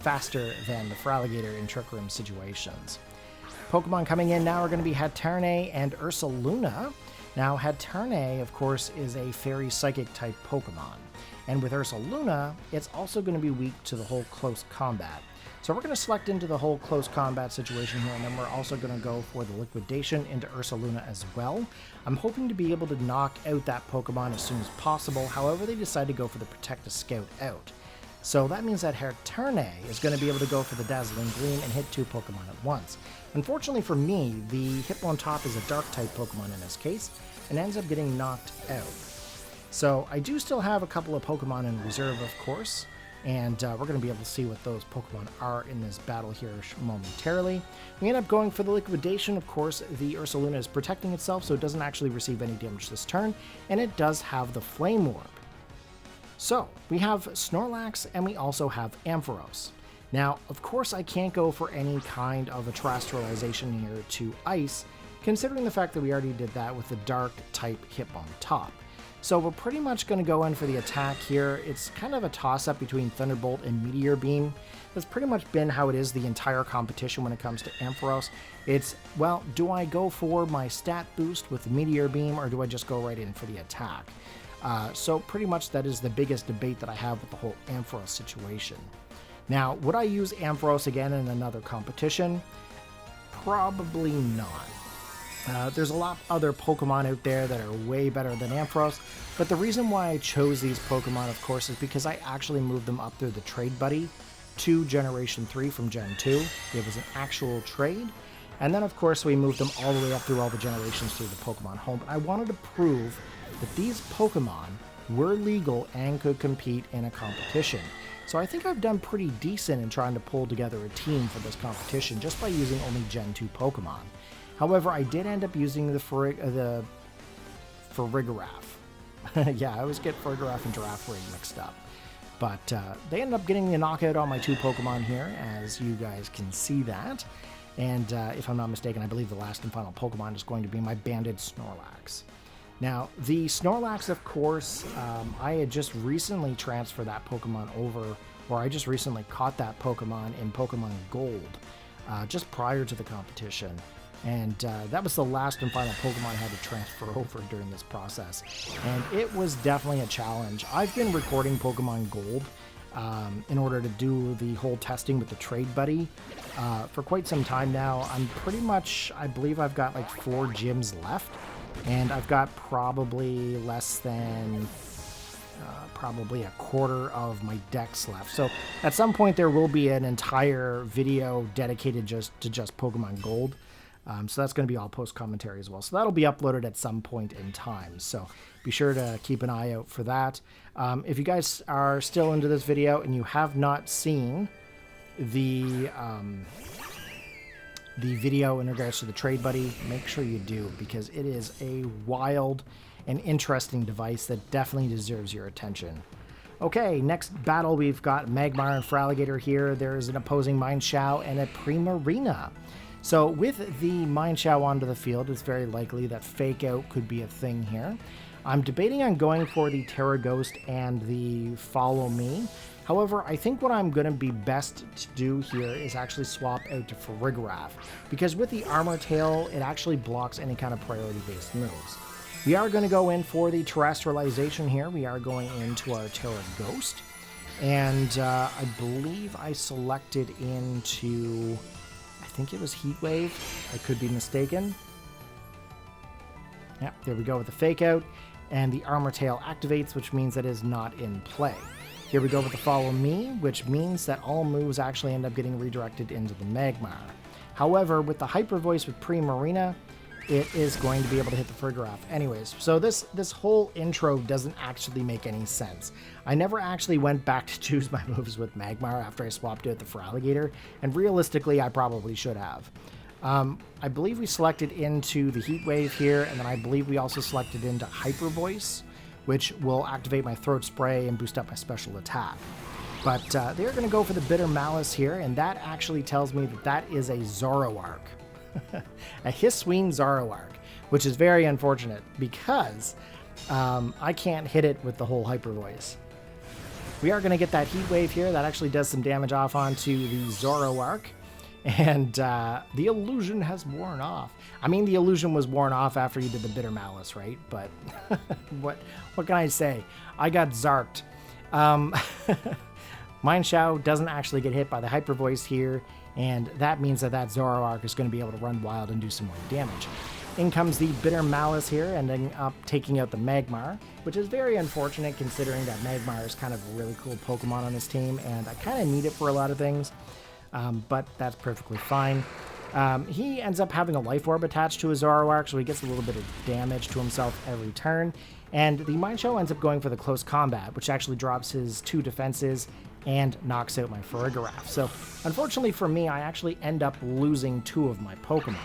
faster than the Feraligatr in Trick Room situations. Pokemon coming in now are going to be Haternae and Ursaluna. Now, Haternae, of course, is a Fairy Psychic type Pokemon. And with Ursaluna, it's also going to be weak to the whole Close Combat. So we're going to select into the whole Close Combat situation here, and then we're also going to go for the Liquidation into Ursaluna as well. I'm hoping to be able to knock out that Pokemon as soon as possible. However, they decide to go for the Protect a Scout out. So that means that Haternae is going to be able to go for the Dazzling Gleam and hit 2 Pokemon at once. Unfortunately for me, the Hitmontop is a Dark-type Pokemon in this case, and ends up getting knocked out. So I do still have a couple of Pokemon in reserve, of course, and we're going to be able to see what those Pokemon are in this battle here momentarily. We end up going for the Liquidation. Of course, the Ursaluna is protecting itself, so it doesn't actually receive any damage this turn, and it does have the Flame Orb. So, we have Snorlax, and we also have Ampharos. Now, of course, I can't go for any kind of a Terrestrialization here to Ice, considering the fact that we already did that with the Dark-type Hitmontop. So we're pretty much going to go in for the attack here. It's kind of a toss-up between Thunderbolt and Meteor Beam. That's pretty much been how it is the entire competition when it comes to Ampharos. It's, well, do I go for my stat boost with the Meteor Beam, or do I just go right in for the attack? So pretty much that is the biggest debate that I have with the whole Ampharos situation. Now, would I use Ampharos again in another competition? Probably not. There's a lot of other Pokemon out there that are way better than Ampharos, but the reason why I chose these Pokemon, of course, is because I actually moved them up through the Trade Buddy to Generation 3 from Gen 2. It was an actual trade, and then, of course, we moved them all the way up through all the generations through the Pokemon Home. But I wanted to prove that these Pokemon were legal and could compete in a competition. So I think I've done pretty decent in trying to pull together a team for this competition just by using only Gen 2 Pokemon. However, I did end up using the Farigiraf. Yeah, I always get Farigiraf and Girafarig mixed up. But they ended up getting the knockout on my 2 Pokemon here, as you guys can see that. And if I'm not mistaken, I believe the last and final Pokemon is going to be my banded Snorlax. Now, the Snorlax, of course, I had just recently transferred that Pokemon over, or I just recently caught that Pokemon in Pokemon Gold, just prior to the competition. And that was the last and final Pokemon I had to transfer over during this process. And it was definitely a challenge. I've been recording Pokemon Gold in order to do the whole testing with the Trade Buddy for quite some time now. I'm pretty much, I believe I've got like 4 gyms left. And I've got probably less than probably a quarter of my decks left. So at some point there will be an entire video dedicated to just Pokemon Gold. So that's going to be all post commentary as well. So that'll be uploaded at some point in time. So be sure to keep an eye out for that. If you guys are still into this video and you have not seen the video in regards to the Trade Buddy, make sure you do, because it is a wild and interesting device that definitely deserves your attention. Okay, next battle we've got Magmar and Feraligatr here. There's an opposing Mineshaw and a Primarina. So with the Mineshaw onto the field, it's very likely that Fake Out could be a thing here. I'm debating on going for the Terra Ghost and the Follow Me. However, I think what I'm going to be best to do here is actually swap out to Farigiraf, because with the Armor Tail, it actually blocks any kind of priority-based moves. We are going to go in for the Terrestrialization here. We are going into our Terra Ghost, and I believe I selected into... I think it was Heat Wave. I could be mistaken. Yep, there we go with the Fake Out. And the Armor Tail activates, which means that it is not in play. Here we go with the Follow Me, which means that all moves actually end up getting redirected into the Magmar. However, with the Hyper Voice with Primarina, it is going to be able to hit the Farigiraf anyways. So this whole intro doesn't actually make any sense. I never actually went back to choose my moves with Magmar after I swapped it with the Feraligatr, and realistically I probably should have. I believe we selected into the Heat Wave here, and then I believe we also selected into Hyper Voice, which will activate my Throat Spray and boost up my special attack. But they're going to go for the Bitter Malice here, and that actually tells me that that is a Zoroark. A Hisuian Zoroark, which is very unfortunate because I can't hit it with the whole Hyper Voice. We are going to get that Heat Wave here. That actually does some damage off onto the Zoroark, and the illusion has worn off. I mean, the illusion was worn off after you did the Bitter Malice, right? But what can I say? I got zarked. Mineshaw doesn't actually get hit by the Hyper Voice here, and that means that Zoroark is going to be able to run wild and do some more damage. In comes the Bitter Malice here, ending up taking out the Magmar, which is very unfortunate considering that Magmar is kind of a really cool Pokemon on this team, and I kind of need it for a lot of things, but that's perfectly fine. He ends up having a Life Orb attached to his Zoroark, so he gets a little bit of damage to himself every turn, and the Mineshaw ends up going for the Close Combat, which actually drops his 2 defenses and knocks out my Farigiraf. So, unfortunately for me, I actually end up losing 2 of my Pokemon.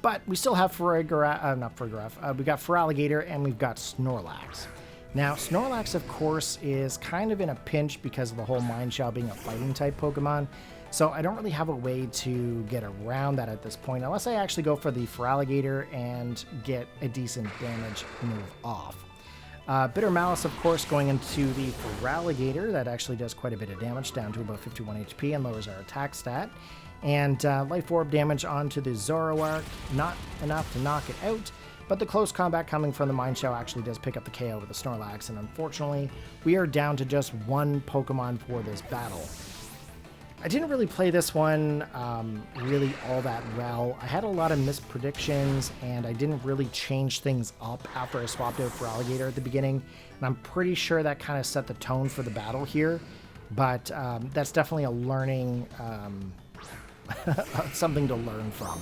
But we still have we got Feraligatr and we've got Snorlax. Now, Snorlax, of course, is kind of in a pinch because of the whole Mineshaw being a fighting-type Pokemon, so I don't really have a way to get around that at this point, unless I actually go for the Feraligatr and get a decent damage move off. Bitter Malice, of course, going into the Feraligatr. That actually does quite a bit of damage, down to about 51 HP, and lowers our attack stat. And Life Orb damage onto the Zoroark, not enough to knock it out, but the Close Combat coming from the Mineshaw actually does pick up the KO with the Snorlax, and unfortunately, we are down to just 1 Pokemon for this battle. I didn't really play this one really all that well. I had a lot of mispredictions, and I didn't really change things up after I swapped out Feraligatr at the beginning, and I'm pretty sure that kind of set the tone for the battle here, but that's definitely a learning, something to learn from.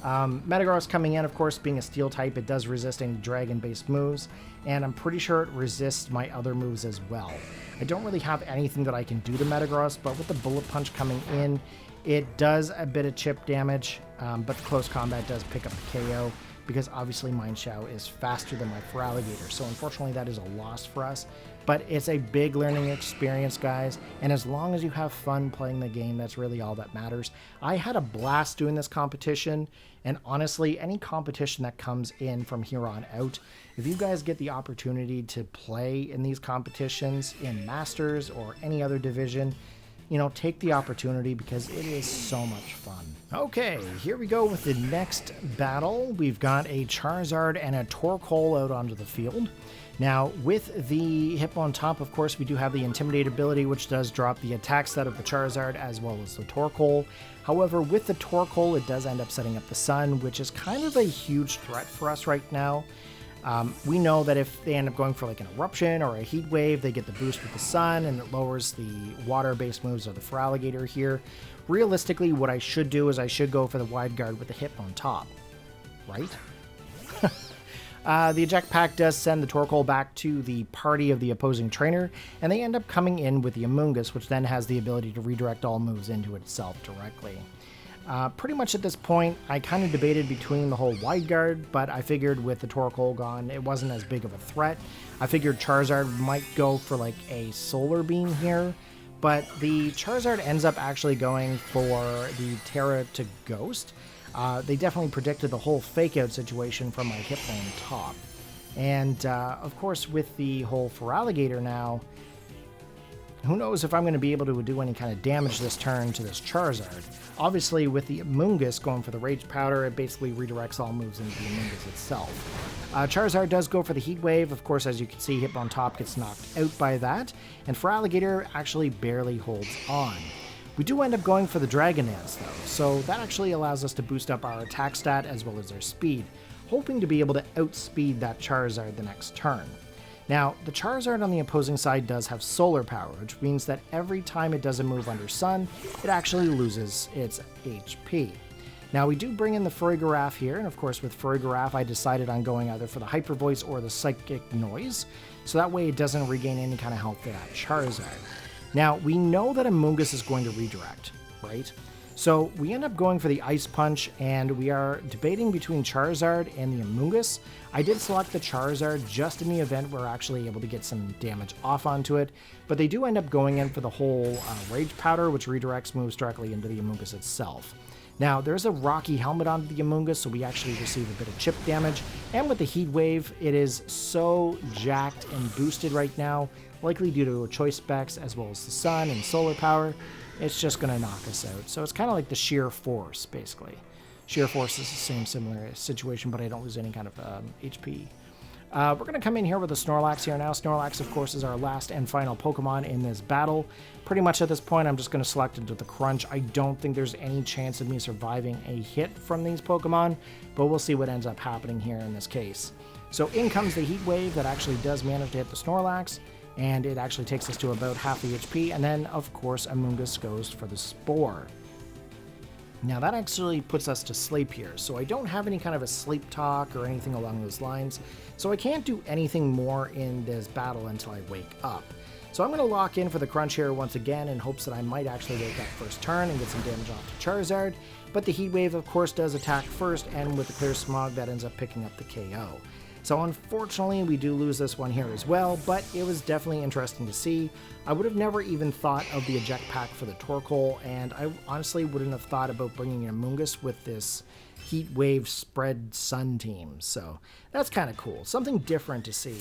Metagross coming in, of course, being a Steel type, it does resist any Dragon-based moves, and I'm pretty sure it resists my other moves as well. I don't really have anything that I can do to Metagross, but with the Bullet Punch coming in, It does a bit of chip damage, but the close combat does pick up the KO because obviously Mineshaw is faster than my Feraligatr. So unfortunately that is a loss for us, but it's a big learning experience, guys. And as long as you have fun playing the game, that's really all that matters. I had a blast doing this competition, and honestly, any competition that comes in from here on out, if you guys get the opportunity to play in these competitions in Masters or any other division, you know, take the opportunity because it is so much fun. Okay, here we go with the next battle. We've got a Charizard and a Torkoal out onto the field. Now, with the Hippo on top, of course, we do have the Intimidate ability, which does drop the attack stat of the Charizard as well as the Torkoal. However, with the Torkoal, it does end up setting up the Sun, which is kind of a huge threat for us right now. We know that if they end up going for like an Eruption or a Heat Wave, they get the boost with the Sun, and it lowers the water-based moves of the Feraligatr here. Realistically, what I should do is I should go for the Wide Guard with the Hip on top, right? The Eject Pack does send the Torkoal back to the party of the opposing trainer, and they end up coming in with the Amoonguss, which then has the ability to redirect all moves into itself directly. Pretty much at this point, I kind of debated between the whole Wide Guard, but I figured with the Torkoal gone, it wasn't as big of a threat. I figured Charizard might go for like a Solar Beam here, but the Charizard ends up actually going for the Terra to Ghost. They definitely predicted the whole Fake Out situation from my Hippo on top. And of course, with the whole Feraligatr now, who knows if I'm going to be able to do any kind of damage this turn to this Charizard. Obviously, with the Amoonguss going for the Rage Powder, it basically redirects all moves into the Amoonguss itself. Charizard does go for the Heat Wave. Of course, as you can see, Hip on top gets knocked out by that, and Feraligatr actually barely holds on. We do end up going for the Dragon Dance, though, so that actually allows us to boost up our attack stat as well as our speed, hoping to be able to outspeed that Charizard the next turn. Now, the Charizard on the opposing side does have solar power, which means that every time it does a move under Sun, it actually loses its HP. Now, we do bring in the Farigiraf here, and of course with Farigiraf I decided on going either for the Hyper Voice or the Psychic Noise, so that way it doesn't regain any kind of health for that Charizard. Now, we know that Amoonguss is going to redirect, right? So we end up going for the Ice Punch, and we are debating between Charizard and the Amoonguss. I did select the Charizard just in the event we're actually able to get some damage off onto it, but they do end up going in for the whole Rage Powder, which redirects moves directly into the Amoonguss itself. Now, there's a Rocky Helmet on the Amoonguss, so we actually receive a bit of chip damage, and with the Heat Wave, it is so jacked and boosted right now, likely due to choice specs as well as the Sun and solar power. It's just going to knock us out. So it's kind of like the Sheer Force, basically. Sheer Force is the same similar situation, but I don't lose any kind of HP. We're going to come in here with a Snorlax here now. Snorlax, of course, is our last and final Pokemon in this battle. Pretty much at this point, I'm just going to select into the Crunch. I don't think there's any chance of me surviving a hit from these Pokemon, but we'll see what ends up happening here in this case. So in comes the Heat Wave that actually does manage to hit the Snorlax, and it actually takes us to about half the HP, and then, of course, Amoonguss goes for the Spore. Now, that actually puts us to sleep here, so I don't have any kind of a sleep talk or anything along those lines, so I can't do anything more in this battle until I wake up. So I'm going to lock in for the Crunch here once again in hopes that I might actually wake up first turn and get some damage off to Charizard, but the Heat Wave, of course, does attack first, and with the Clear Smog, that ends up picking up the KO. So unfortunately, we do lose this one here as well, but it was definitely interesting to see. I would have never even thought of the Eject Pack for the Torkoal, and I honestly wouldn't have thought about bringing in Amoonguss with this Heat Wave spread Sun team. So that's kind of cool. Something different to see.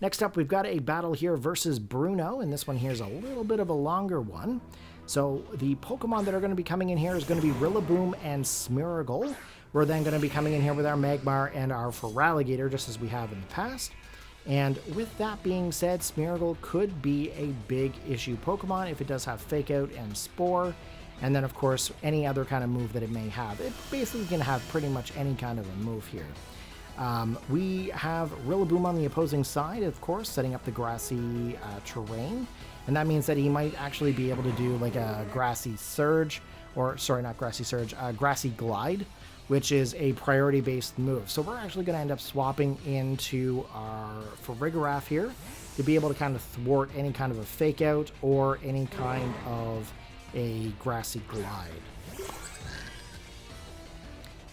Next up, we've got a battle here versus Bruno, and this one here is a little bit of a longer one. So the Pokemon that are going to be coming in here is going to be Rillaboom and Smeargle. We're then going to be coming in here with our Magmar and our Feraligatr, just as we have in the past. And with that being said, Smeargle could be a big issue Pokemon if it does have Fake Out and Spore. And then, of course, any other kind of move that it may have. It basically can have pretty much any kind of a move here. We have Rillaboom on the opposing side, of course, setting up the grassy terrain. And that means that he might actually be able to do like a Grassy Surge, or sorry, not Grassy Surge, Grassy Glide, which is a priority-based move. So we're actually going to end up swapping into our Farigiraf here to be able to kind of thwart any kind of a Fake Out or any kind of a Grassy Glide.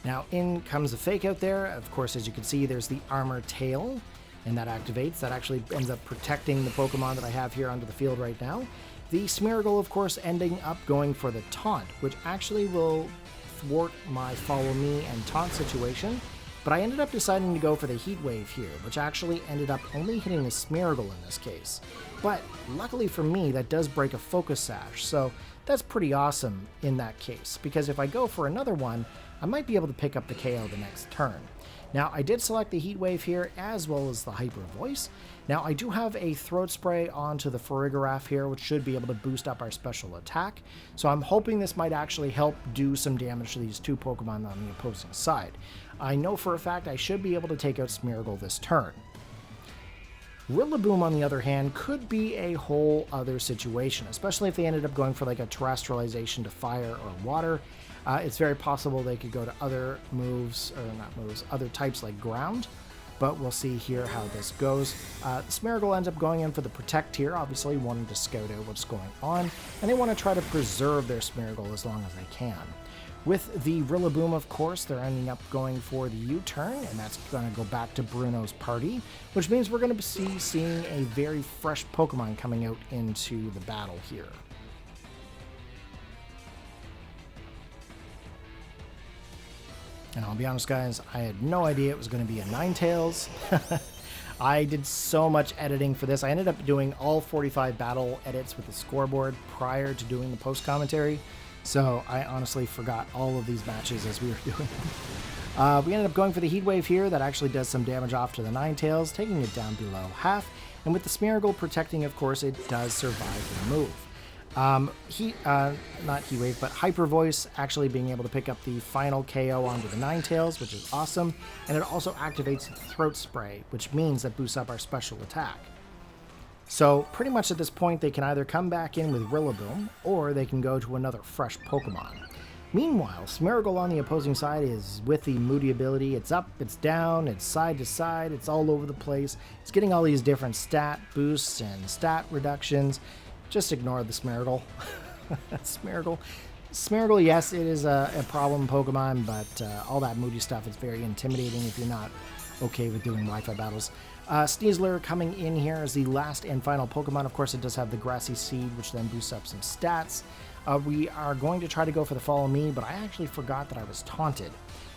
Now in comes the fake out there. Of course, as you can see, there's the armor tail, and that activates. That actually ends up protecting the Pokemon that I have here onto the field right now. The Smeargle, of course, ending up going for the taunt, which actually will thwart my follow me and taunt situation. But I ended up deciding to go for the Heat Wave here, which actually ended up only hitting the Smeargle in this case. But luckily for me, that does break a Focus Sash, so that's pretty awesome in that case, because if I go for another one, I might be able to pick up the KO the next turn. Now, I did select the Heat Wave here, as well as the Hyper Voice. Now, I do have a Throat Spray onto the Farigiraf here, which should be able to boost up our special attack. So I'm hoping this might actually help do some damage to these two Pokemon on the opposing side. I know for a fact I should be able to take out Smeargle this turn. Rillaboom, on the other hand, could be a whole other situation, especially if they ended up going for like a terrestrialization to fire or water. It's very possible they could go to other moves, or not moves, other types like ground, but we'll see here how this goes. Smeargle ends up going in for the Protect here, obviously wanting to scout out what's going on, and they want to try to preserve their Smeargle as long as they can. With the Rillaboom, of course, they're ending up going for the U-turn, and that's going to go back to Bruno's party, which means we're going to be seeing a very fresh Pokemon coming out into the battle here. And I'll be honest, guys, I had no idea it was going to be a Ninetales. I did so much editing for this. I ended up doing all 45 battle edits with the scoreboard prior to doing the post-commentary. So I honestly forgot all of these matches as we were doing them. We ended up going for the Heat Wave here. That actually does some damage off to the Ninetales, taking it down below half. And with the Smeargle protecting, of course, it does survive the move. Not Heat Wave, but Hyper Voice actually being able to pick up the final KO onto the Ninetales, which is awesome. And it also activates Throat Spray, which means that boosts up our special attack. So pretty much at this point, they can either come back in with Rillaboom, or they can go to another fresh Pokemon. Meanwhile, Smeargle on the opposing side is with the Moody ability. It's up, it's down, it's side to side, it's all over the place. It's getting all these different stat boosts and stat reductions. Just ignore the Smeargle. Smeargle, yes, it is a problem Pokemon, but all that Moody stuff is very intimidating if you're not okay with doing Wi-Fi battles. Sneasler coming in here as the last and final Pokemon. Of course, it does have the Grassy Seed, which then boosts up some stats. We are going to try to go for the Follow Me, but I actually forgot that I was taunted.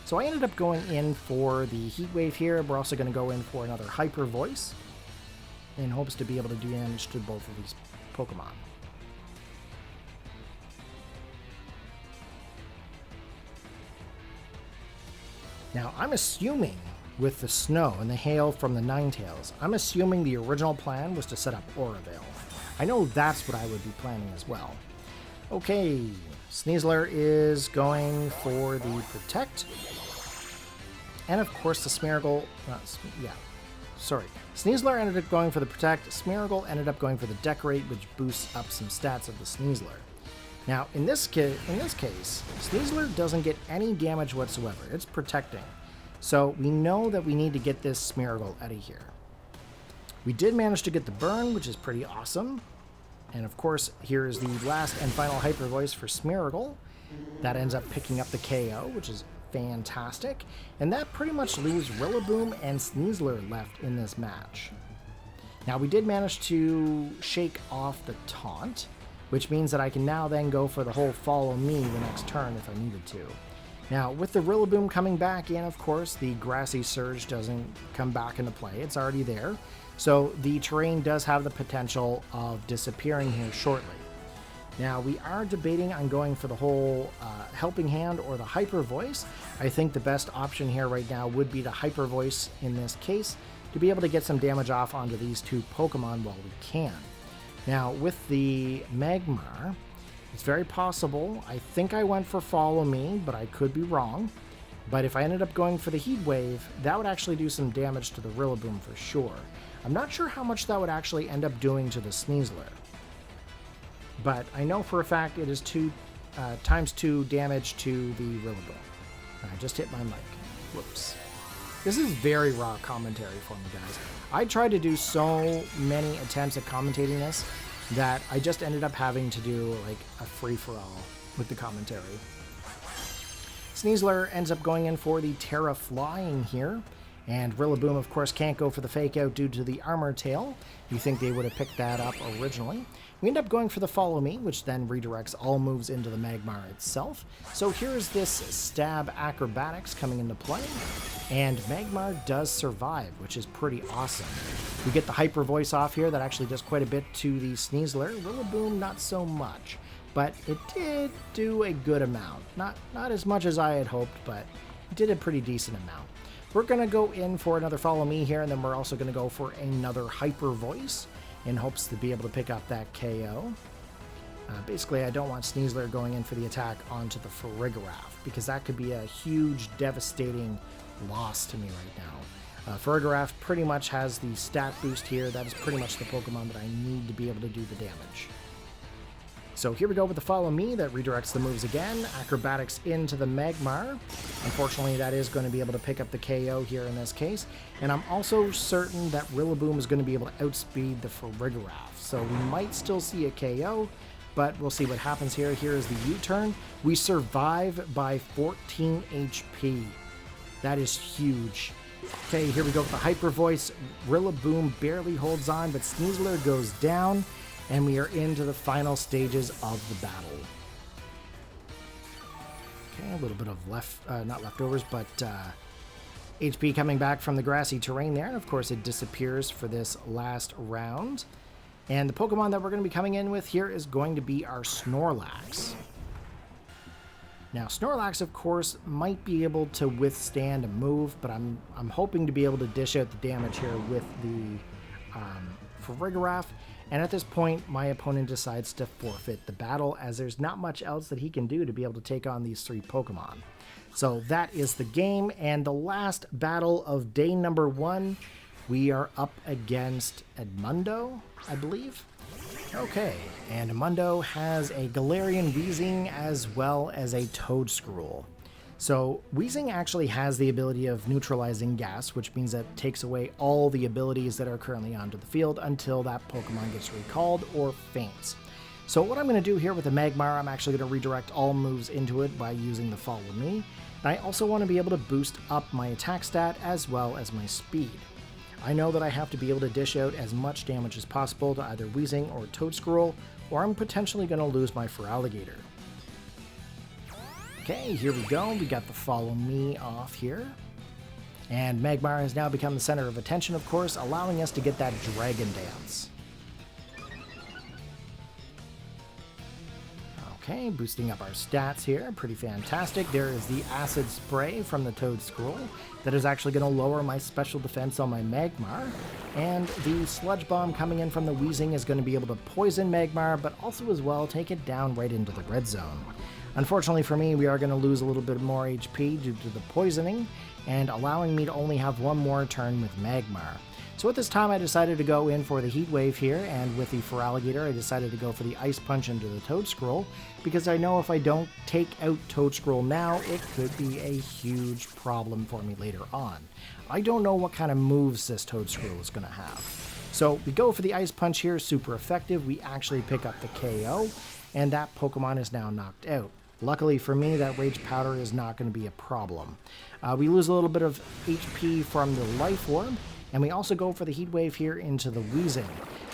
So I ended up going in for the Heat Wave here. We're also going to go in for another Hyper Voice in hopes to be able to do damage to both of these Pokemon. Now, I'm assuming with the snow and the hail from the Ninetales, I'm assuming the original plan was to set up Auravale. I know that's what I would be planning as well. Okay, Sneasler is going for the Protect. And of course the Smeargle, Sneasler ended up going for the Protect, Smeargle ended up going for the Decorate, which boosts up some stats of the Sneasler. Now, in this case, Sneasler doesn't get any damage whatsoever. It's protecting. So we know that we need to get this Smeargle out of here. We did manage to get the burn, which is pretty awesome. And of course, here is the last and final Hyper Voice for Smeargle. That ends up picking up the KO, which is fantastic. And that pretty much leaves Rillaboom and Sneasler left in this match. Now, we did manage to shake off the taunt, which means that I can now then go for the whole Follow Me the next turn if I needed to. Now, with the Rillaboom coming back in, of course, the Grassy Surge doesn't come back into play. It's already there. So the terrain does have the potential of disappearing here shortly. Now, we are debating on going for the whole Helping Hand or the Hyper Voice. I think the best option here right now would be the Hyper Voice in this case to be able to get some damage off onto these two Pokemon while we can. Now, with the Magmar, it's very possible. I think I went for Follow Me, but I could be wrong. But if I ended up going for the Heat Wave, that would actually do some damage to the Rillaboom for sure. I'm not sure how much that would actually end up doing to the Sneasler. But I know for a fact it is times 2 damage to the Rillaboom. I just hit my mic. Whoops. This is very raw commentary for me, guys. I tried to do so many attempts at commentating this, that I just ended up having to do like a free-for-all with the commentary. Sneasler ends up going in for the Terra Flying here, and Rillaboom, of course, can't go for the fake out due to the Armor Tail. You think they would have picked that up originally. We end up going for the Follow Me, which then redirects all moves into the Magmar itself. So here's this Stab Acrobatics coming into play, and Magmar does survive, which is pretty awesome. We get the Hyper Voice off here that actually does quite a bit to the Sneasler. Rillaboom, not so much, but it did do a good amount. Not as much as I had hoped, but it did a pretty decent amount. We're going to go in for another Follow Me here, and then we're also going to go for another Hyper Voice in hopes to be able to pick up that KO. Basically, I don't want Sneasler going in for the attack onto the Farigiraf, because that could be a huge, devastating loss to me right now. Farigiraf pretty much has the stat boost here. That is pretty much the Pokemon that I need to be able to do the damage. So here we go with the Follow Me that redirects the moves again. Acrobatics into the Magmar. Unfortunately, that is going to be able to pick up the KO here in this case. And I'm also certain that Rillaboom is going to be able to outspeed the Farigiraf. So we might still see a KO, but we'll see what happens here. Here is the U-turn. We survive by 14 HP. That is huge. Okay, here we go with the Hyper Voice. Rillaboom barely holds on, but Sneasler goes down. And we are into the final stages of the battle. Okay, a little bit of not leftovers, but HP coming back from the grassy terrain there. And of course, it disappears for this last round. And the Pokemon that we're going to be coming in with here is going to be our Snorlax. Now, Snorlax, of course, might be able to withstand a move, but I'm hoping to be able to dish out the damage here with the Farigiraf. And at this point, my opponent decides to forfeit the battle, as there's not much else that he can do to be able to take on these three Pokemon. So that is the game, and the last battle of day number 1, we are up against Edmundo, I believe. Okay, and Edmundo has a Galarian Weezing as well as a Toedscruel. So Weezing actually has the ability of neutralizing gas, which means that it takes away all the abilities that are currently onto the field until that Pokemon gets recalled or faints. So what I'm going to do here with the Magmar, I'm actually going to redirect all moves into it by using the Follow Me. And I also want to be able to boost up my attack stat as well as my speed. I know that I have to be able to dish out as much damage as possible to either Weezing or Toedscruel, or I'm potentially going to lose my Feraligatr. Okay, here we go. We got the Follow Me off here. And Magmar has now become the center of attention, of course, allowing us to get that Dragon Dance. Okay, boosting up our stats here. Pretty fantastic. There is the Acid Spray from the Toedscruel that is actually going to lower my special defense on my Magmar. And the Sludge Bomb coming in from the Weezing is going to be able to poison Magmar, but also as well take it down right into the red zone. Unfortunately for me, we are going to lose a little bit more HP due to the poisoning, and allowing me to only have one more turn with Magmar. So at this time, I decided to go in for the Heat Wave here, and with the Feraligatr, I decided to go for the Ice Punch into the Toedscruel, because I know if I don't take out Toedscruel now, it could be a huge problem for me later on. I don't know what kind of moves this Toedscruel is going to have. So we go for the Ice Punch here, super effective. We actually pick up the KO, and that Pokemon is now knocked out. Luckily for me, that Rage Powder is not going to be a problem. We lose a little bit of HP from the Life Orb, and we also go for the Heat Wave here into the Weezing.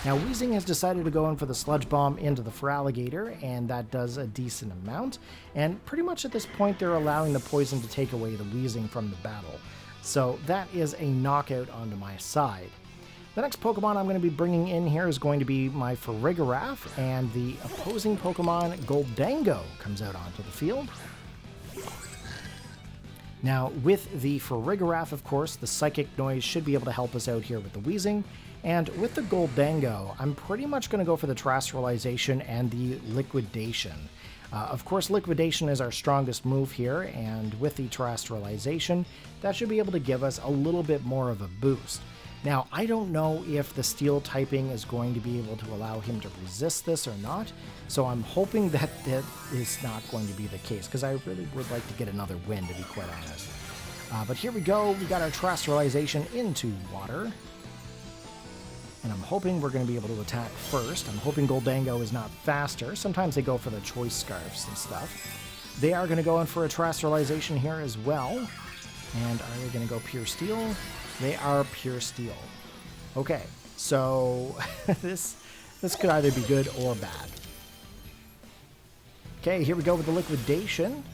Now, Weezing has decided to go in for the Sludge Bomb into the Feraligatr, and that does a decent amount. And pretty much at this point, they're allowing the poison to take away the Weezing from the battle. So that is a knockout onto my side. The next Pokemon I'm going to be bringing in here is going to be my Farigiraf, and the opposing Pokemon Goldango comes out onto the field. Now, with the Farigiraf, of course, the Psychic Noise should be able to help us out here with the Weezing, and with the Goldango, I'm pretty much going to go for the Terrestrialization and the Liquidation. Of course, Liquidation is our strongest move here, and with the Terrestrialization, that should be able to give us a little bit more of a boost. Now, I don't know if the Steel typing is going to be able to allow him to resist this or not, so I'm hoping that that is not going to be the case, because I really would like to get another win, to be quite honest. But here we go, we got our Terrestrialization into water. And I'm hoping we're going to be able to attack first. I'm hoping Goldango is not faster. Sometimes they go for the choice scarfs and stuff. They are going to go in for a terrestrialization here as well. And are they going to go pure steel? They are pure steel. Okay, so this could either be good or bad. Okay, here we go with the liquidation.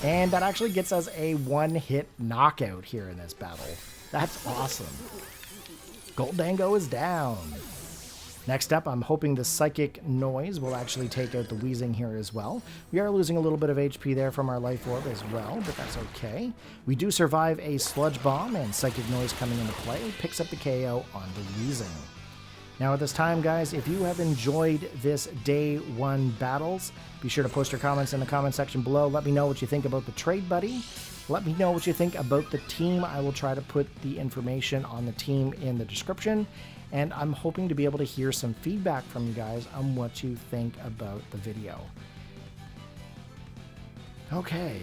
And that actually gets us a one-hit knockout here in this battle. That's awesome. Goldango is down. Next up, I'm hoping the Psychic Noise will actually take out the Wheezing here as well. We are losing a little bit of HP there from our Life Orb as well, but that's okay. We do survive a Sludge Bomb, and Psychic Noise coming into play picks up the KO on the Wheezing. Now at this time, guys, if you have enjoyed this Day 1 battles, be sure to post your comments in the comment section below. Let me know what you think about the Trade Buddy. Let me know what you think about the team. I will try to put the information on the team in the description. And I'm hoping to be able to hear some feedback from you guys on what you think about the video. Okay,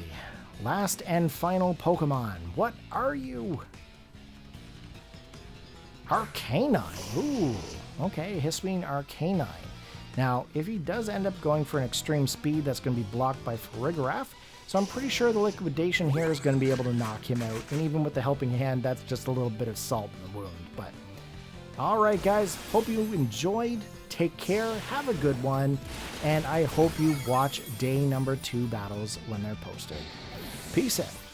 last and final Pokemon. What are you? Arcanine. Ooh, okay, Hisuian Arcanine. Now, if he does end up going for an extreme speed, that's going to be blocked by Farigiraf. So I'm pretty sure the liquidation here is going to be able to knock him out. And even with the helping hand, that's just a little bit of salt in the wound. But alright guys, hope you enjoyed. Take care, have a good one, and I hope you watch day number 2 battles when they're posted. Peace out.